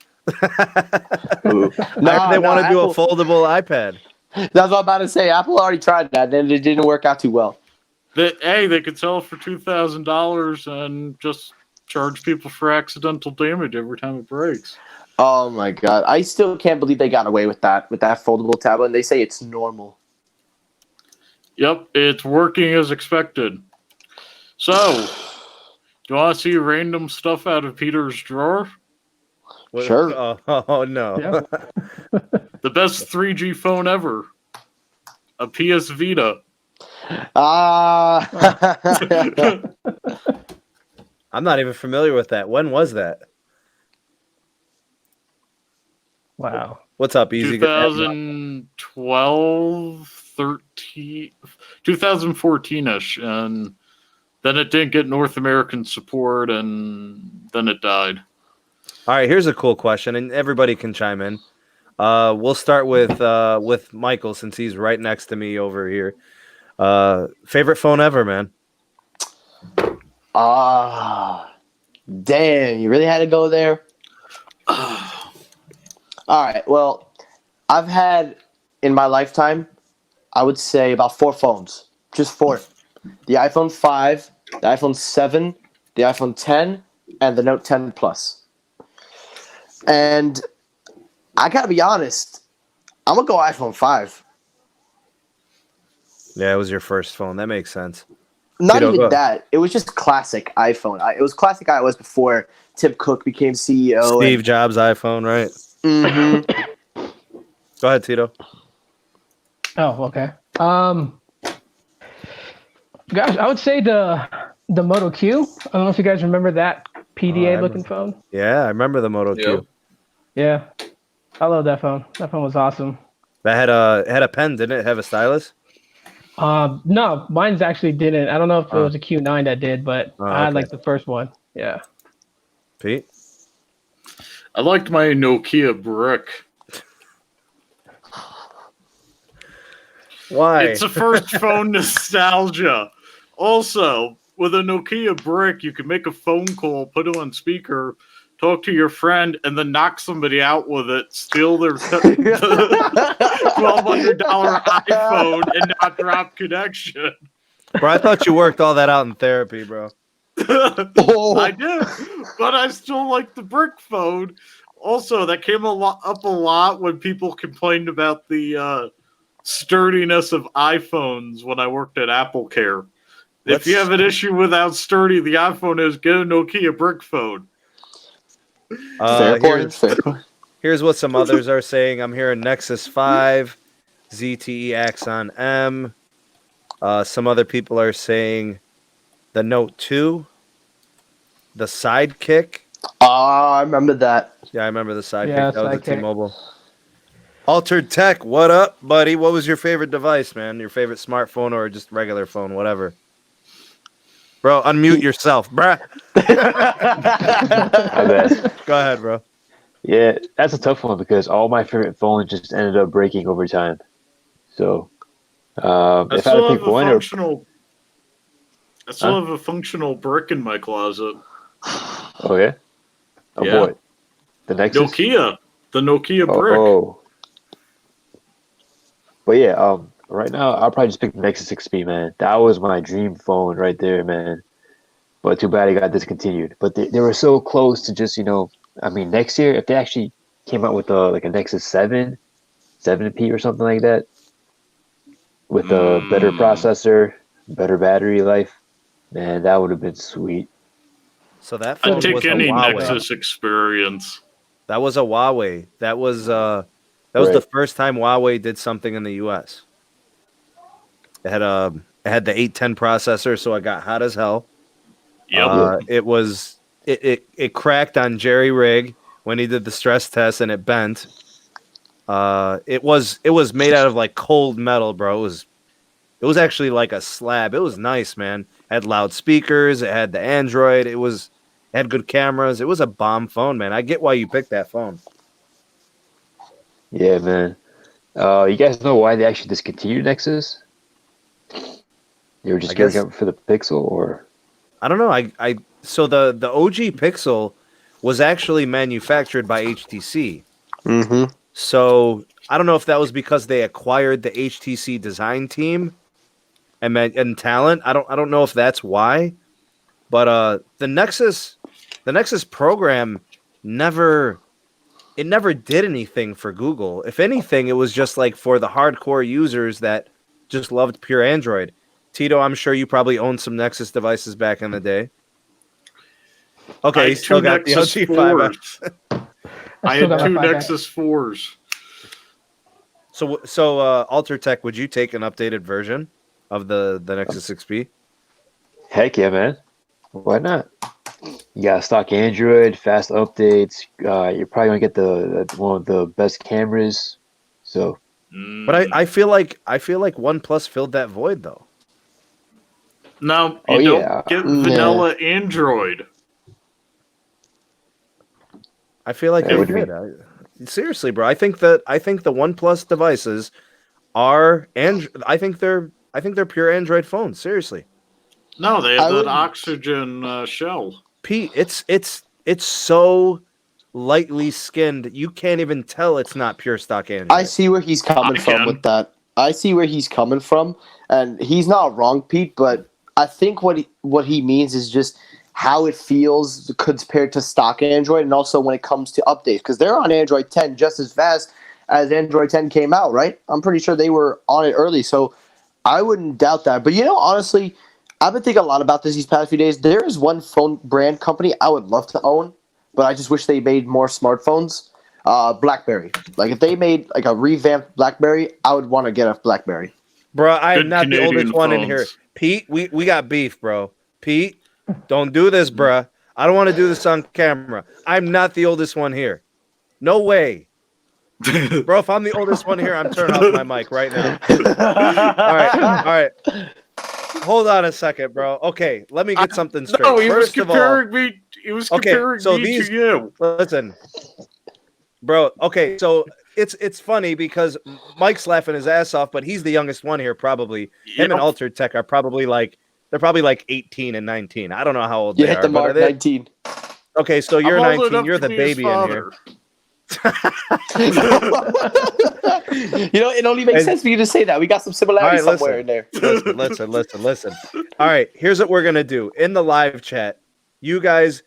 No, They want to do a Apple, foldable iPad. that's what I'm about to say. Apple already tried that, and it didn't work out too well. They could sell it for $2,000 and just charge people for accidental damage every time it breaks. Oh my god, I still can't believe they got away with that foldable tablet, and they say it's normal. Yep, it's working as expected. So, do you want to see random stuff out of Peter's drawer? What- Sure. Oh no. Yeah. The best 3G phone ever. A PS Vita. Ah, I'm not even familiar with that. When was that? Wow. What's up, Easy? 2012, 13, 2014-ish, and then it didn't get North American support, and then it died. All right, here's a cool question, and everybody can chime in. We'll start with Michael since he's right next to me over here. Favorite phone ever, man? damn, you really had to go there. All right, well, I've had in my lifetime, I would say about 4 phones, just 4. The iPhone 5, the iPhone 7, the iPhone 10, and the Note 10 Plus. And I gotta be honest, I'm gonna go iPhone 5. Yeah, it was your first phone. That makes sense. Not Tito, go. even that. It was just classic iPhone. It was classic iOS before Tim Cook became CEO. Steve Jobs' iPhone, right? Mhm. Go ahead, Tito. Oh, okay. Gosh, I would say the Moto Q. I don't know if you guys remember that PDA looking phone. Yeah, I remember the Moto Q. Yeah, I love that phone. That phone was awesome. That had a pen, didn't it? Have a stylus? No, mine's actually didn't. I don't know if it was a Q9 that did, but I had okay. like the first one. Yeah. Pete? I liked my Nokia brick. Why? It's a first phone nostalgia. Also, with a Nokia brick, you can make a phone call, put it on speaker, talk to your friend, and then knock somebody out with it, steal their $1,200 iPhone, and not drop connection. Bro, I thought you worked all that out in therapy, bro. I did, but I still like the brick phone. Also, that came up a lot when people complained about the sturdiness of iPhones when I worked at Apple Care. If you have an issue with how sturdy the iPhone is, get a Nokia brick phone. Fair point. Fair point. Here's what some others are saying. I'm hearing Nexus 5, ZTE Axon M. Some other people are saying the Note 2, the Sidekick. I remember that. Yeah, I remember the Sidekick. Yeah, that was the Sidekick. T-Mobile. Altered Tech, what up, buddy? What was your favorite device, man? Your favorite smartphone or just regular phone, whatever? Bro, unmute yourself, bruh. My bad. Go ahead, bro. Yeah, that's a tough one because all my favorite phones just ended up breaking over time. So, I if I had to still pick have a one, functional. I still Huh? have a functional brick in my closet. oh yeah, of Yeah. what? The Nexus. Nokia, the Nokia brick. Oh, but yeah, right now I'll probably just pick the Nexus 6P, man. That was my dream phone right there, man. But too bad it got discontinued. But they were so close to just, I mean, next year if they actually came out with like a Nexus 7, 7P or something like that, with a better processor, better battery life, man, that would have been sweet. So that phone I'd take was a any Huawei. Nexus experience. That was a Huawei. That was the Right. first time Huawei did something in the U.S. It had the 810 processor, so it got hot as hell. Yep. It cracked on Jerry Rig when he did the stress test and it bent. It was made out of like cold metal, bro. It was actually like a slab. It was nice, man. It had loudspeakers. It had the Android. It had good cameras. It was a bomb phone, man. I get why you picked that phone. Yeah, man. You guys know why they actually discontinued Nexus? They were just I guess- gearing up for the Pixel, or I don't know. So the OG Pixel was actually manufactured by HTC. Mm-hmm. So I don't know if that was because they acquired the HTC design team and talent. I don't know if that's why. But the Nexus program never did anything for Google. If anything, it was just like for the hardcore users that just loved pure Android. Tito, I'm sure you probably owned some Nexus devices back in the day. Okay, I you had still two got the Nexus LG 5X. 4s. I I still had got two my 5X. Nexus 4s. So Alter Tech, would you take an updated version of the Nexus 6P? heck yeah, man. Why not? You got stock Android, fast updates. You're probably gonna get the one of the best cameras. So But I feel like OnePlus filled that void though. Now Oh, you yeah. don't get Yeah. vanilla Android. I feel like That they would did. Seriously, bro. I think the OnePlus devices are I think they're pure Android phones. Seriously, No, they I have that would- oxygen shell. Pete, it's so lightly skinned. You can't even tell it's not pure stock Android. I see where he's coming I from can. with that. I see where he's coming from, and he's not wrong, Pete. But I think what he means is just how it feels compared to stock Android, and also when it comes to updates, because they're on Android 10 just as fast as Android 10 came out, right? I'm pretty sure they were on it early, so I wouldn't doubt that. But honestly, I've been thinking a lot about this these past few days. There is one phone brand company I would love to own, but I just wish they made more smartphones. BlackBerry. Like if they made like a revamped BlackBerry, I would want to get a BlackBerry. Bro, I am Good not the Canadian oldest one in here. phones. Pete, we got beef, bro. Pete, don't do this, bruh. I don't want to do this on camera. I'm not the oldest one here. No way. Bro, if I'm the oldest one here, I'm turning off my mic right now. All right. Hold on a second, bro. Okay, let me get something straight. No, he was First of all, comparing me. He was Okay, comparing so me these- to you. listen, bro. Okay, so it's funny because Mike's laughing his ass off, but he's the youngest one here. Probably him and Yep. Altered Tech are probably like 18 and 19. I don't know how old You they hit are. the but mark, they- 19. Okay, so you're I'm old 19. enough You're to the be his baby in here. father. It only makes And- sense for you to say that. We got some similarities All right, somewhere in there. Listen. All right, here's what we're gonna do in the live chat. You guys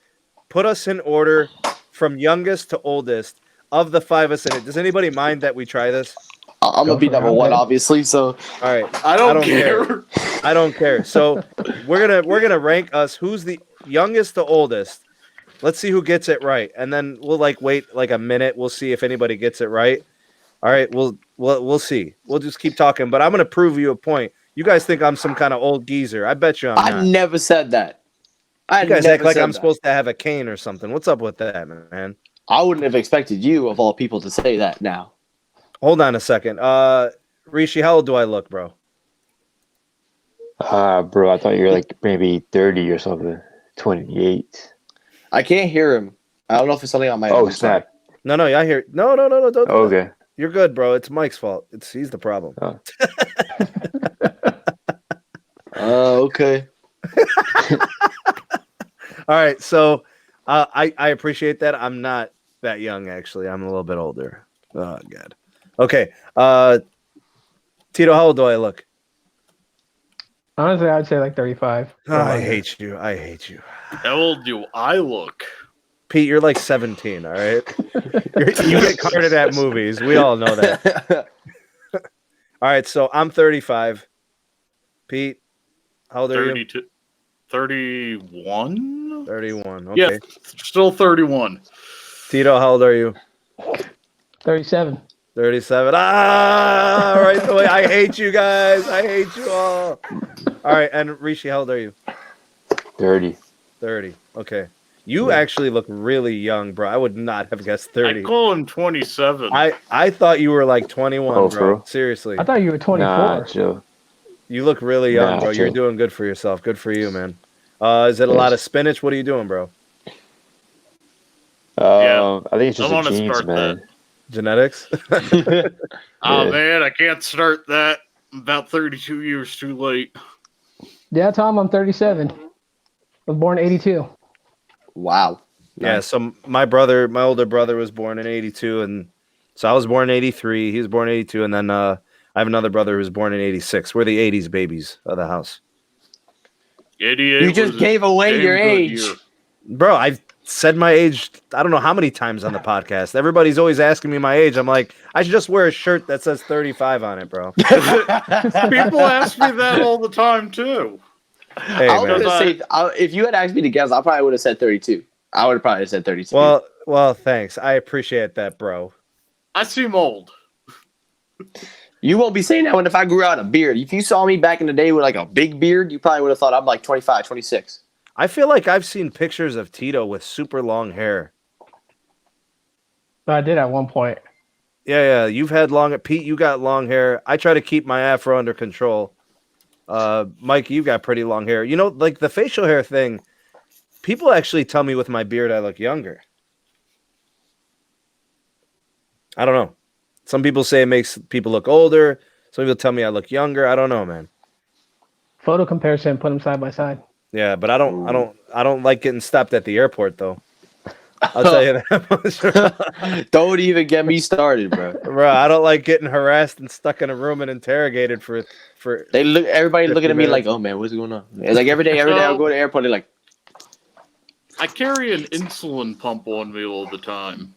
put us in order from youngest to oldest of the five of us in it. Does anybody mind that we try this? I'm gonna be number one, obviously. So All right, I don't care. care. I don't care. So we're gonna rank us. Who's the youngest to oldest? Let's see who gets it right, and then we'll wait a minute. We'll see if anybody gets it right. All right, we'll see. We'll just keep talking, but I'm gonna prove you a point. You guys think I'm some kind of old geezer? I bet you I'm I not. never said that. You guys act like I'm supposed to have a cane or something. What's up with that, man? I wouldn't have expected you, of all people, to say that now. Hold on a second. Rishi, how old do I look, bro? Bro, I thought you were like maybe 30 or something. 28. I can't hear him. I don't know if it's something on my end. Oh, I'm sorry. snap. No, I hear. No, don't do that. Okay. You're good, bro. It's Mike's fault. He's the problem. Oh. Okay. All right, so I appreciate that. I'm not that young, actually. I'm a little bit older. Oh God. Okay. Tito, how old do I look? Honestly, I'd say like 35. Oh, I hate you. I hate you. How old do I look? Pete, you're like 17. All right. You get carded at movies. We all know that. All right, so I'm 35. Pete, how old are you? 32, 31? 31. Okay. Yeah, still 31. Tito, how old are you? 37. 37. Ah, right the way. I hate you guys. I hate you all. All right, and Rishi, how old are you? 30. 30. Okay. You actually look really young, bro. I would not have guessed 30. I call him 27. I thought you were like 21, Oh, bro. for real? Seriously. I thought you were 24. Nah, chill. You look really young, Nah, bro. You're chill. doing good for yourself. Good for you, man. Is it a lot of spinach? What are you doing, bro? Yeah. I think it's just I wanna the genes, start man. Genetics? Oh, Yeah. man, I can't start that. I'm about 32 years too late. Yeah, Tom, I'm 37. I was born in 82. Wow. Yeah, so my older brother was born in 82, and so I was born in 83. He was born in 82, and then I have another brother who was born in 86. We're the 80s babies of the house. 88 You just was a gave away damn your good age. year. Bro, I've said my age I don't know how many times on the podcast. Everybody's always asking me my age. I'm like, I should just wear a shirt that says 35 on it, bro. People ask me that all the time, too. Hey, I was man. gonna say, if you had asked me to guess, I probably would have said 32. I would have probably said 32. Well, thanks. I appreciate that, bro. I seem old. You won't be saying that one if I grew out a beard. If you saw me back in the day with like a big beard, you probably would have thought I'm like 25, 26. I feel like I've seen pictures of Tito with super long hair. I did at one point. Yeah. You've had Pete, you got long hair. I try to keep my afro under control. Mike, you got pretty long hair. You know, like the facial hair thing, people actually tell me with my beard I look younger. I don't know. Some people say it makes people look older. Some people tell me I look younger. I don't know, man. Photo comparison, put them side by side. Yeah, but I don't like getting stopped at the airport though. I'll tell you that. Don't even get me started, bro. Bro, I don't like getting harassed and stuck in a room and interrogated for Everybody 50 looking at me like, minutes. oh man, what's going on? It's like every day I go to the airport, they're like, I carry an insulin pump on me all the time.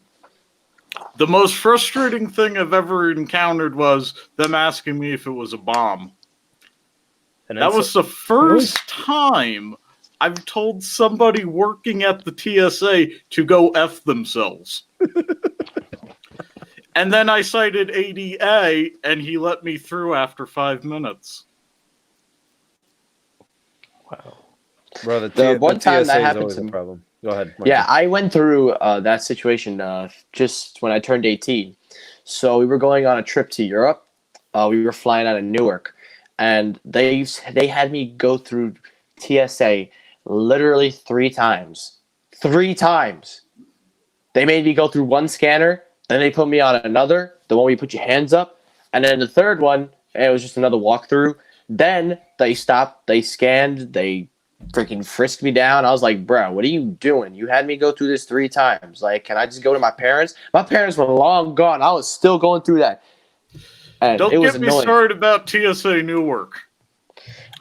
The most frustrating thing I've ever encountered was them asking me if it was a bomb. And That was the first time I've told somebody working at the TSA to go F themselves. And then I cited ADA, and he let me through after 5 minutes. Wow. bro. The one time TSA that is happened always to a me- problem. Go ahead. Mikey. yeah, I went through that situation just when I turned 18. So we were going on a trip to Europe. We were flying out of Newark, and they had me go through TSA literally 3 times. 3 times. They made me go through one scanner, then they put me on another, the one where you put your hands up, and then the third one, it was just another walkthrough. Then they stopped, they scanned, they freaking frisked me down. I was like, bro, what are you doing? You had me go through this 3 times. Like, can I just go to my parents? My parents were long gone. I was still going through that. And Don't it was get me annoying. started about TSA Newark.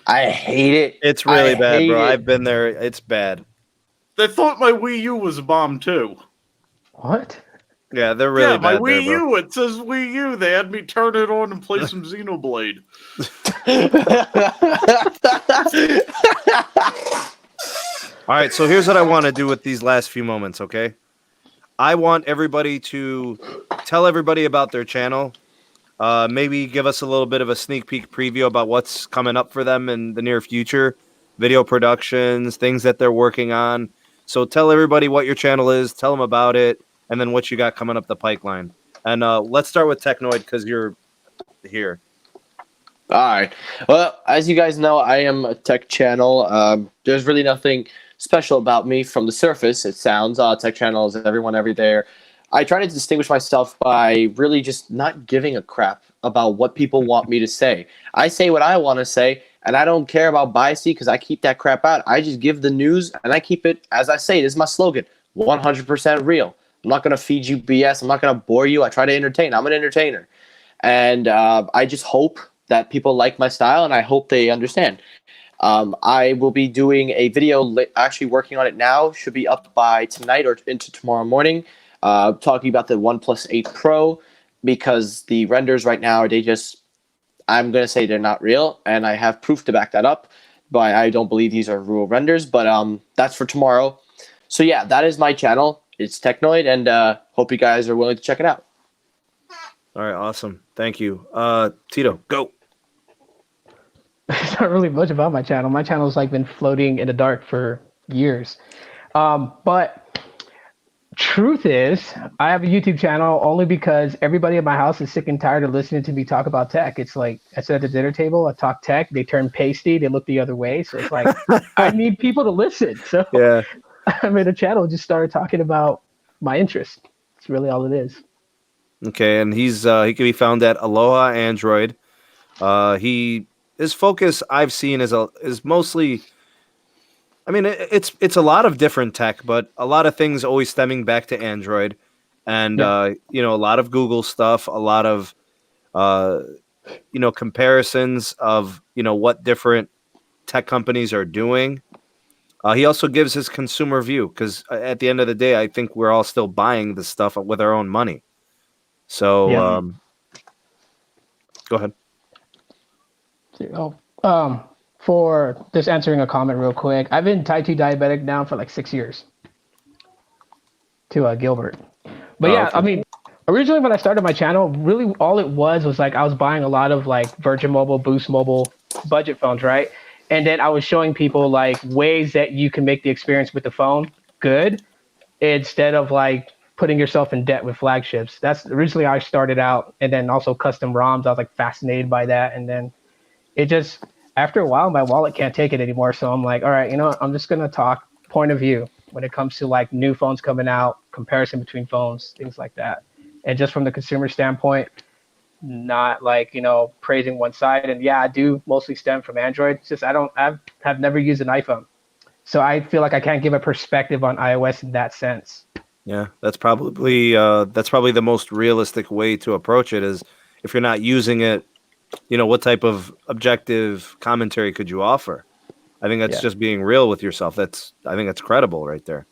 I hate it. It's really I bad, hate bro. it. I've been there. It's bad. They thought my Wii U was a bomb, too. What? Yeah, they're really yeah, my bad there, Wii bro. U, it says Wii U. They had me turn it on and play some Xenoblade. All right, so here's what I want to do with these last few moments, okay? I want everybody to tell everybody about their channel. Maybe give us a little bit of a sneak peek preview about what's coming up for them in the near future. Video productions, things that they're working on. So tell everybody what your channel is, tell them about it, and then what you got coming up the pipeline. And let's start with Technoid because you're here. All right. Well, as you guys know, I am a tech channel. There's really nothing special about me from the surface. It sounds tech channels, everyone every there. I try to distinguish myself by really just not giving a crap about what people want me to say. I say what I want to say, and I don't care about biasy because I keep that crap out. I just give the news, and I keep it, as I say, this is my slogan, 100% real. I'm not going to feed you BS. I'm not going to bore you. I try to entertain. I'm an entertainer. And I just hope that people like my style, and I hope they understand. I will be doing a video, actually working on it now, should be up by tonight or into tomorrow morning, talking about the OnePlus 8 Pro, because the renders right now, I'm going to say they're not real, and I have proof to back that up, but I don't believe these are real renders, but that's for tomorrow. So yeah, that is my channel. It's Technoid, and hope you guys are willing to check it out. All right, awesome. Thank you. Tito, go. It's not really much about my channel. My channel's like been floating in the dark for years. But truth is, I have a YouTube channel only because everybody at my house is sick and tired of listening to me talk about tech. It's like I sit at the dinner table, I talk tech, they turn pasty, they look the other way. So it's like I need people to listen. So Yeah. I made a channel, just started talking about my interest. It's really all it is. Okay, and he can be found at Aloha Android. His focus I've seen is mostly, I mean, it's a lot of different tech, but a lot of things always stemming back to Android, and a lot of Google stuff, a lot of comparisons of what different tech companies are doing. He also gives his consumer view because at the end of the day, I think we're all still buying the stuff with our own money. So, Yeah. Go ahead. For just answering a comment real quick, I've been type 2 diabetic now for like 6 years. To Gilbert. But yeah, okay. I mean, originally when I started my channel, really all it was like I was buying a lot of like Virgin Mobile, Boost Mobile budget phones, right? And then I was showing people like ways that you can make the experience with the phone good instead of like putting yourself in debt with flagships. That's originally how I started out, and then also custom ROMs. I was like fascinated by that, and then it just after a while my wallet can't take it anymore. So I'm like, all right, what? I'm just gonna talk point of view when it comes to like new phones coming out, comparison between phones, things like that. And just from the consumer standpoint, not like, praising one side. And yeah, I do mostly stem from Android. It's just I've never used an iPhone. So I feel like I can't give a perspective on iOS in that sense. Yeah, that's probably the most realistic way to approach it is if you're not using it, what type of objective commentary could you offer? I think that's just being real with yourself. I think that's credible right there.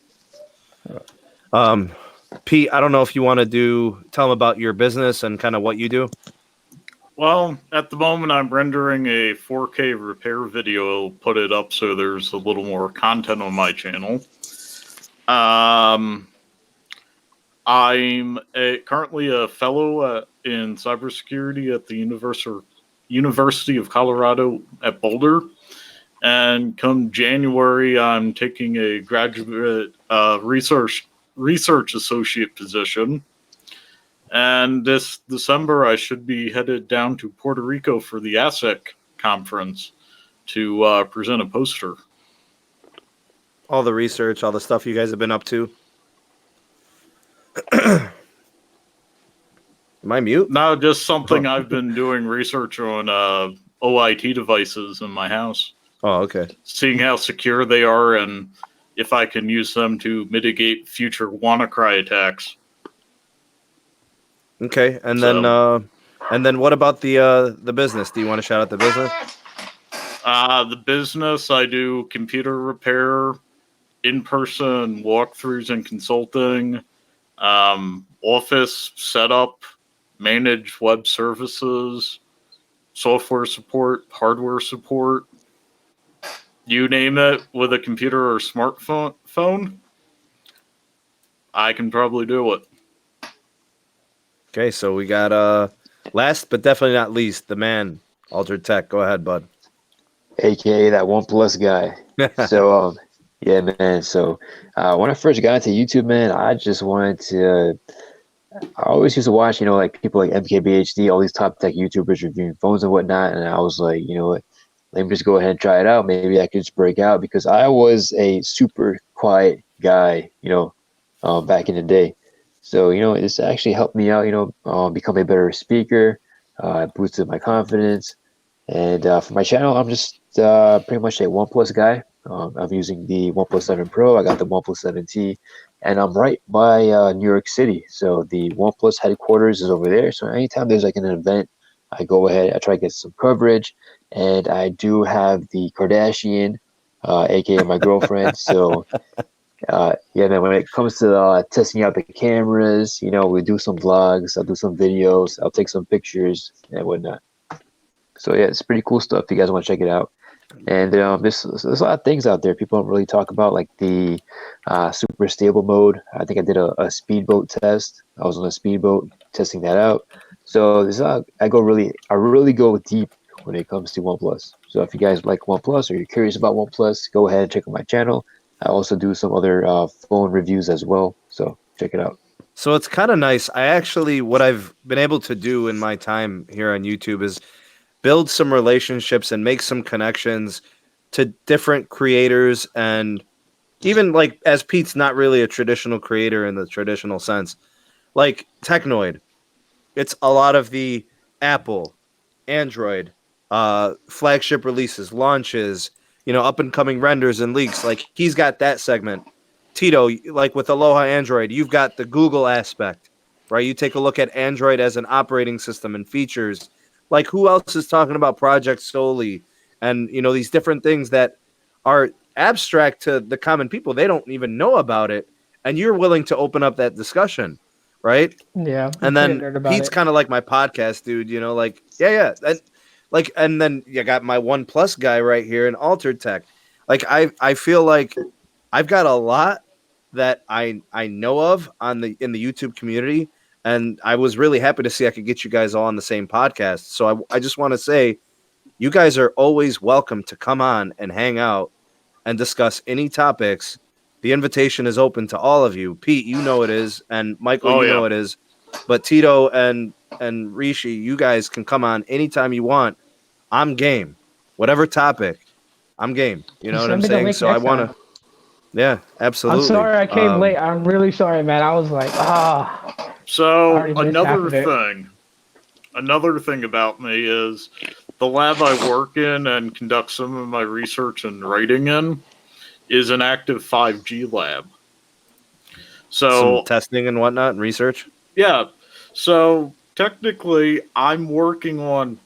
Pete, I don't know if you want to tell them about your business and kind of what you do. Well, at the moment, I'm rendering a 4K repair video. I'll put it up so there's a little more content on my channel. I'm currently a fellow in cybersecurity at the University of Colorado at Boulder. And come January, I'm taking a graduate research associate position. And this December, I should be headed down to Puerto Rico for the ASEC conference to present a poster. All the research, all the stuff you guys have been up to. Am I mute? No, just something I've been doing research on OIT devices in my house. Oh, okay. Seeing how secure they are and if I can use them to mitigate future WannaCry attacks. Okay, and then what about the business? Do you want to shout out the business? The business, I do computer repair, in-person walkthroughs and consulting, office setup, manage web services, software support, hardware support. You name it with a computer or smartphone, I can probably do it. Okay, so we got last but definitely not least, the man, Altered Tech. Go ahead, bud. AKA that OnePlus guy. So yeah, man. So when I first got into YouTube, man, I just wanted to I always used to watch, like people like MKBHD, all these top tech YouTubers reviewing phones and whatnot, and I was like, you know what, let me just go ahead and try it out. Maybe I could just break out because I was a super quiet guy, back in the day. So, it's actually helped me out, become a better speaker, boosted my confidence. And for my channel, I'm just pretty much a OnePlus guy. I'm using the OnePlus 7 Pro. I got the OnePlus 7T, and I'm right by New York City. So the OnePlus headquarters is over there. So anytime there's like an event, I go ahead, I try to get some coverage, and I do have the Kardashian, aka my girlfriend. So yeah, man, when it comes to testing out the cameras, we do some vlogs, I'll do some videos, I'll take some pictures and whatnot. So yeah, it's pretty cool stuff if you guys want to check it out. And there's a lot of things out there people don't really talk about, like the super stable mode. I think I did a speedboat test. I was on a speedboat testing that out. So there's I really go deep when it comes to OnePlus. So if you guys like OnePlus or you're curious about OnePlus, go ahead and check out my channel. I also do some other phone reviews as well. So check it out. So it's kind of nice. What I've been able to do in my time here on YouTube is build some relationships and make some connections to different creators. And even like, as Pete's not really a traditional creator in the traditional sense, like Technoid, it's a lot of the Apple, Android, flagship releases, launches, up and coming renders and leaks. Like, he's got that segment. Tito, like with Aloha Android, you've got the Google aspect, right? You take a look at Android as an operating system and features. Like, who else is talking about Project Soli and, these different things that are abstract to the common people? They don't even know about it. And you're willing to open up that discussion, right? Yeah. And then Pete's kind of like my podcast dude, like, yeah. And then you got my OnePlus guy right here in Altered Tech. Like, I feel like I've got a lot that I know of in the YouTube community, and I was really happy to see I could get you guys all on the same podcast. So I just want to say, you guys are always welcome to come on and hang out and discuss any topics. The invitation is open to all of you. Pete, you know it is, and Michael, know it is. But Tito and Rishi, you guys can come on anytime you want. I'm game. Whatever topic, I'm game. You know what I'm saying? So I want to. Yeah, absolutely. I'm sorry I came late. I'm really sorry, man. I was like, So another thing about me is the lab I work in and conduct some of my research and writing in is an active 5G lab. So some testing and whatnot and research. Yeah. So technically, I'm working on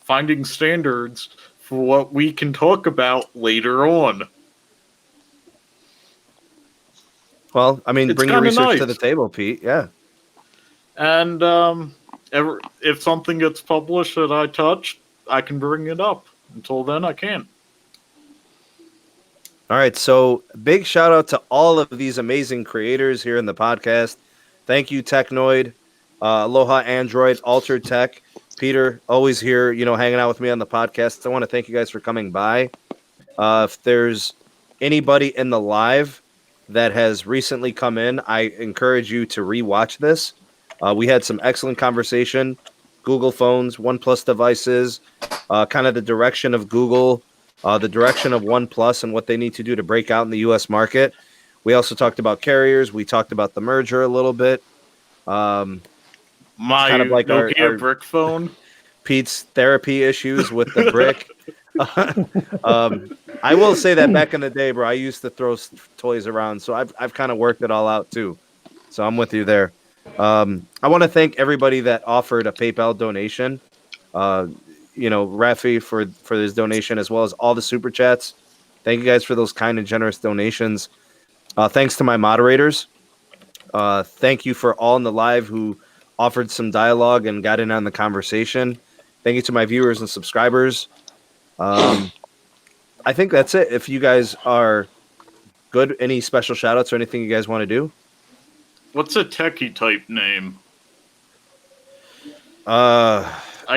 finding standards for what we can talk about later on. Well, I mean, bring your research to the table, Pete. Yeah. And if something gets published that I touch, I can bring it up. Until then, I can't. All right. So big shout out to all of these amazing creators here in the podcast. Thank you, Technoid, Aloha Android, Altered Tech. Peter, always here, hanging out with me on the podcast. I want to thank you guys for coming by. If there's anybody in the live that has recently come in, I encourage you to rewatch this. We had some excellent conversation. Google phones, OnePlus devices, kind of the direction of Google, the direction of OnePlus and what they need to do to break out in the U.S. market. We also talked about carriers. We talked about the merger a little bit. My kind of like Nokia brick phone. Pete's therapy issues with the brick. I will say that back in the day, bro, I used to throw toys around, so I've kind of worked it all out too. So I'm with you there. I want to thank everybody that offered a PayPal donation. Rafi for his donation, as well as all the super chats. Thank you guys for those kind and generous donations. Thanks to my moderators. Thank you for all in the live who offered some dialogue and got in on the conversation. Thank you to my viewers and subscribers. I think that's it. If you guys are good, any special shout outs or anything you guys want to do? What's a techie type name? I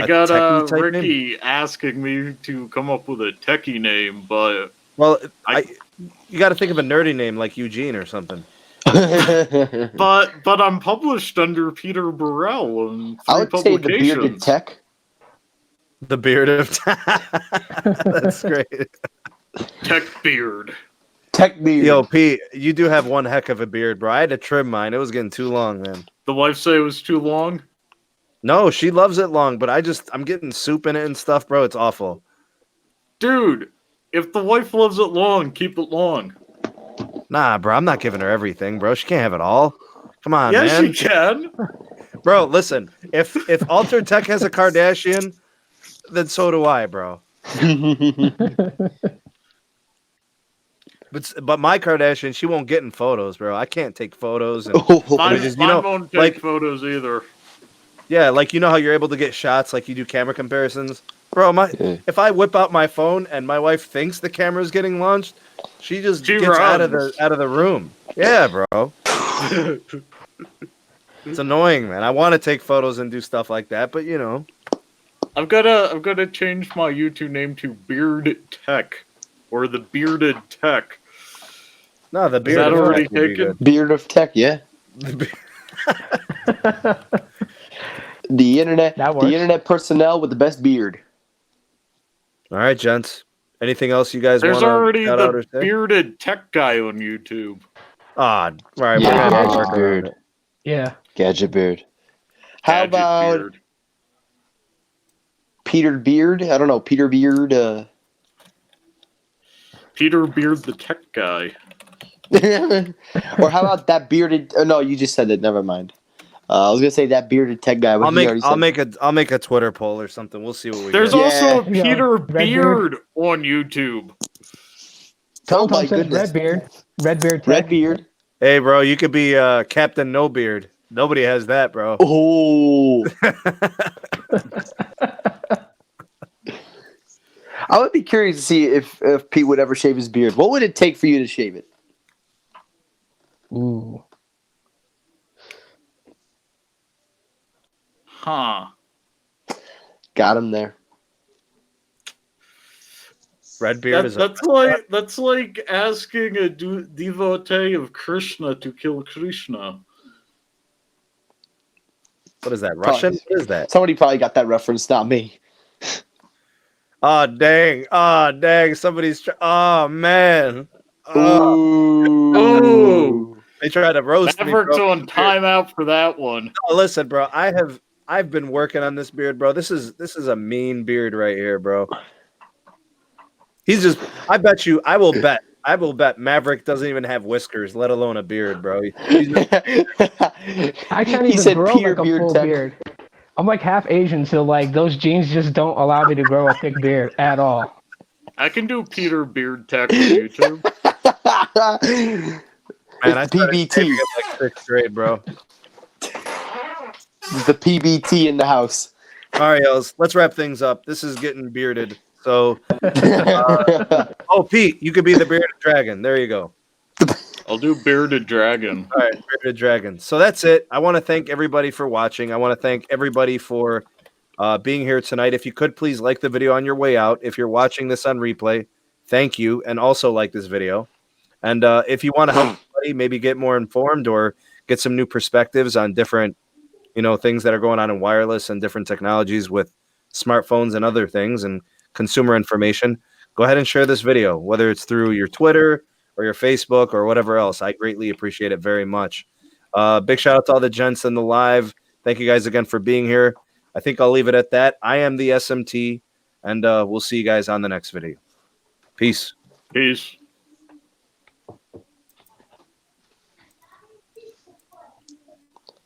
got Ricky asking me to come up with a techie name, but you got to think of a nerdy name like Eugene or something. But I'm published under Peter Burrell in 3 I would say the publications. bearded tech. The beard of That's great. Tech beard. Tech beard. Yo, Pete, you do have one heck of a beard, bro. I had to trim mine. It was getting too long, man. The wife say it was too long. No, she loves it long, but I'm getting soup in it and stuff, bro. It's awful. Dude, if the wife loves it long, keep it long. Nah, bro, I'm not giving her everything, bro. She can't have it all. Come on, Yes, man. you can. Bro, listen. If Alter Tech has a Kardashian, then so do I, bro. But my Kardashian, she won't get in photos, bro. I can't take photos. And Mine, just, mine won't take like- photos either. yeah, like you know how you're able to get shots, like you do camera comparisons, bro. Yeah. If I whip out my phone and my wife thinks the camera's getting launched, she just She gets runs. out of the room. Yeah, bro. It's annoying, man. I want to take photos and do stuff like that, but you know. I've gotta change my YouTube name to Beard Tech, or the Bearded Tech. No, the Is beard. that of already Tech would be taken? Beard of tech, yeah. good. The internet, That the works. internet personnel with the best beard. All right, gents. Anything else you guys want There's to already shout out or the say? Bearded Tech guy on YouTube. Ah, all right. Yeah, we're gonna gadget work around beard. it. Yeah. Gadget beard. How Gadget about Beard. Peter Beard? I don't know. Peter Beard. Peter Beard the Tech guy. Or how about that bearded? Oh, no, you just said it. Never mind. I was gonna say that bearded tech guy. But I'll he already make said- I'll make a Twitter poll or something. We'll see what we There's get. also a Yeah. Peter Red Beard on YouTube. Oh my Says goodness. Red beard. Tech. Red beard. Hey, bro, you could be Captain No Beard. Nobody has that, bro. Oh. I would be curious to see if Pete would ever shave his beard. What would it take for you to shave it? Ooh. Huh. Got him there. Red beard is That's like asking a devotee of Krishna to kill Krishna. what is that? Russian? What is that? Somebody probably got that reference, not me. Oh dang! Somebody's. Oh man! Oh, Ooh. they tried to roast me. Mavericks Bro. on timeout for that one. Oh, listen, bro. I've been working on this beard, bro. This is a mean beard right here, bro. He's just. I will bet Maverick doesn't even have whiskers, let alone a beard, bro. I can't He even said grow Peter like a Beard full Tech. beard. I'm like half Asian, so like those genes just don't allow me to grow a thick beard at all. I can do Peter Beard Tech on YouTube. Man, I It's PBT. in like 6th grade, bro. The PBT in the house. All right,Els, let's wrap things up. This is getting bearded. So, oh, Pete, you could be the bearded dragon. There you go. I'll do Bearded Dragon. All right, bearded dragon. So that's it. I want to thank everybody for watching. I want to thank everybody for being here tonight. If you could please like the video on your way out. If you're watching this on replay, thank you, and also like this video. And if you want to help somebody maybe get more informed or get some new perspectives on different, things that are going on in wireless and different technologies with smartphones and other things and consumer information, go ahead and share this video, whether it's through your Twitter or your Facebook or whatever else. I greatly appreciate it very much. Big shout out to all the gents in the live. Thank you guys again for being here. I think I'll leave it at that. I am the SMT, and we'll see you guys on the next video. Peace. Peace.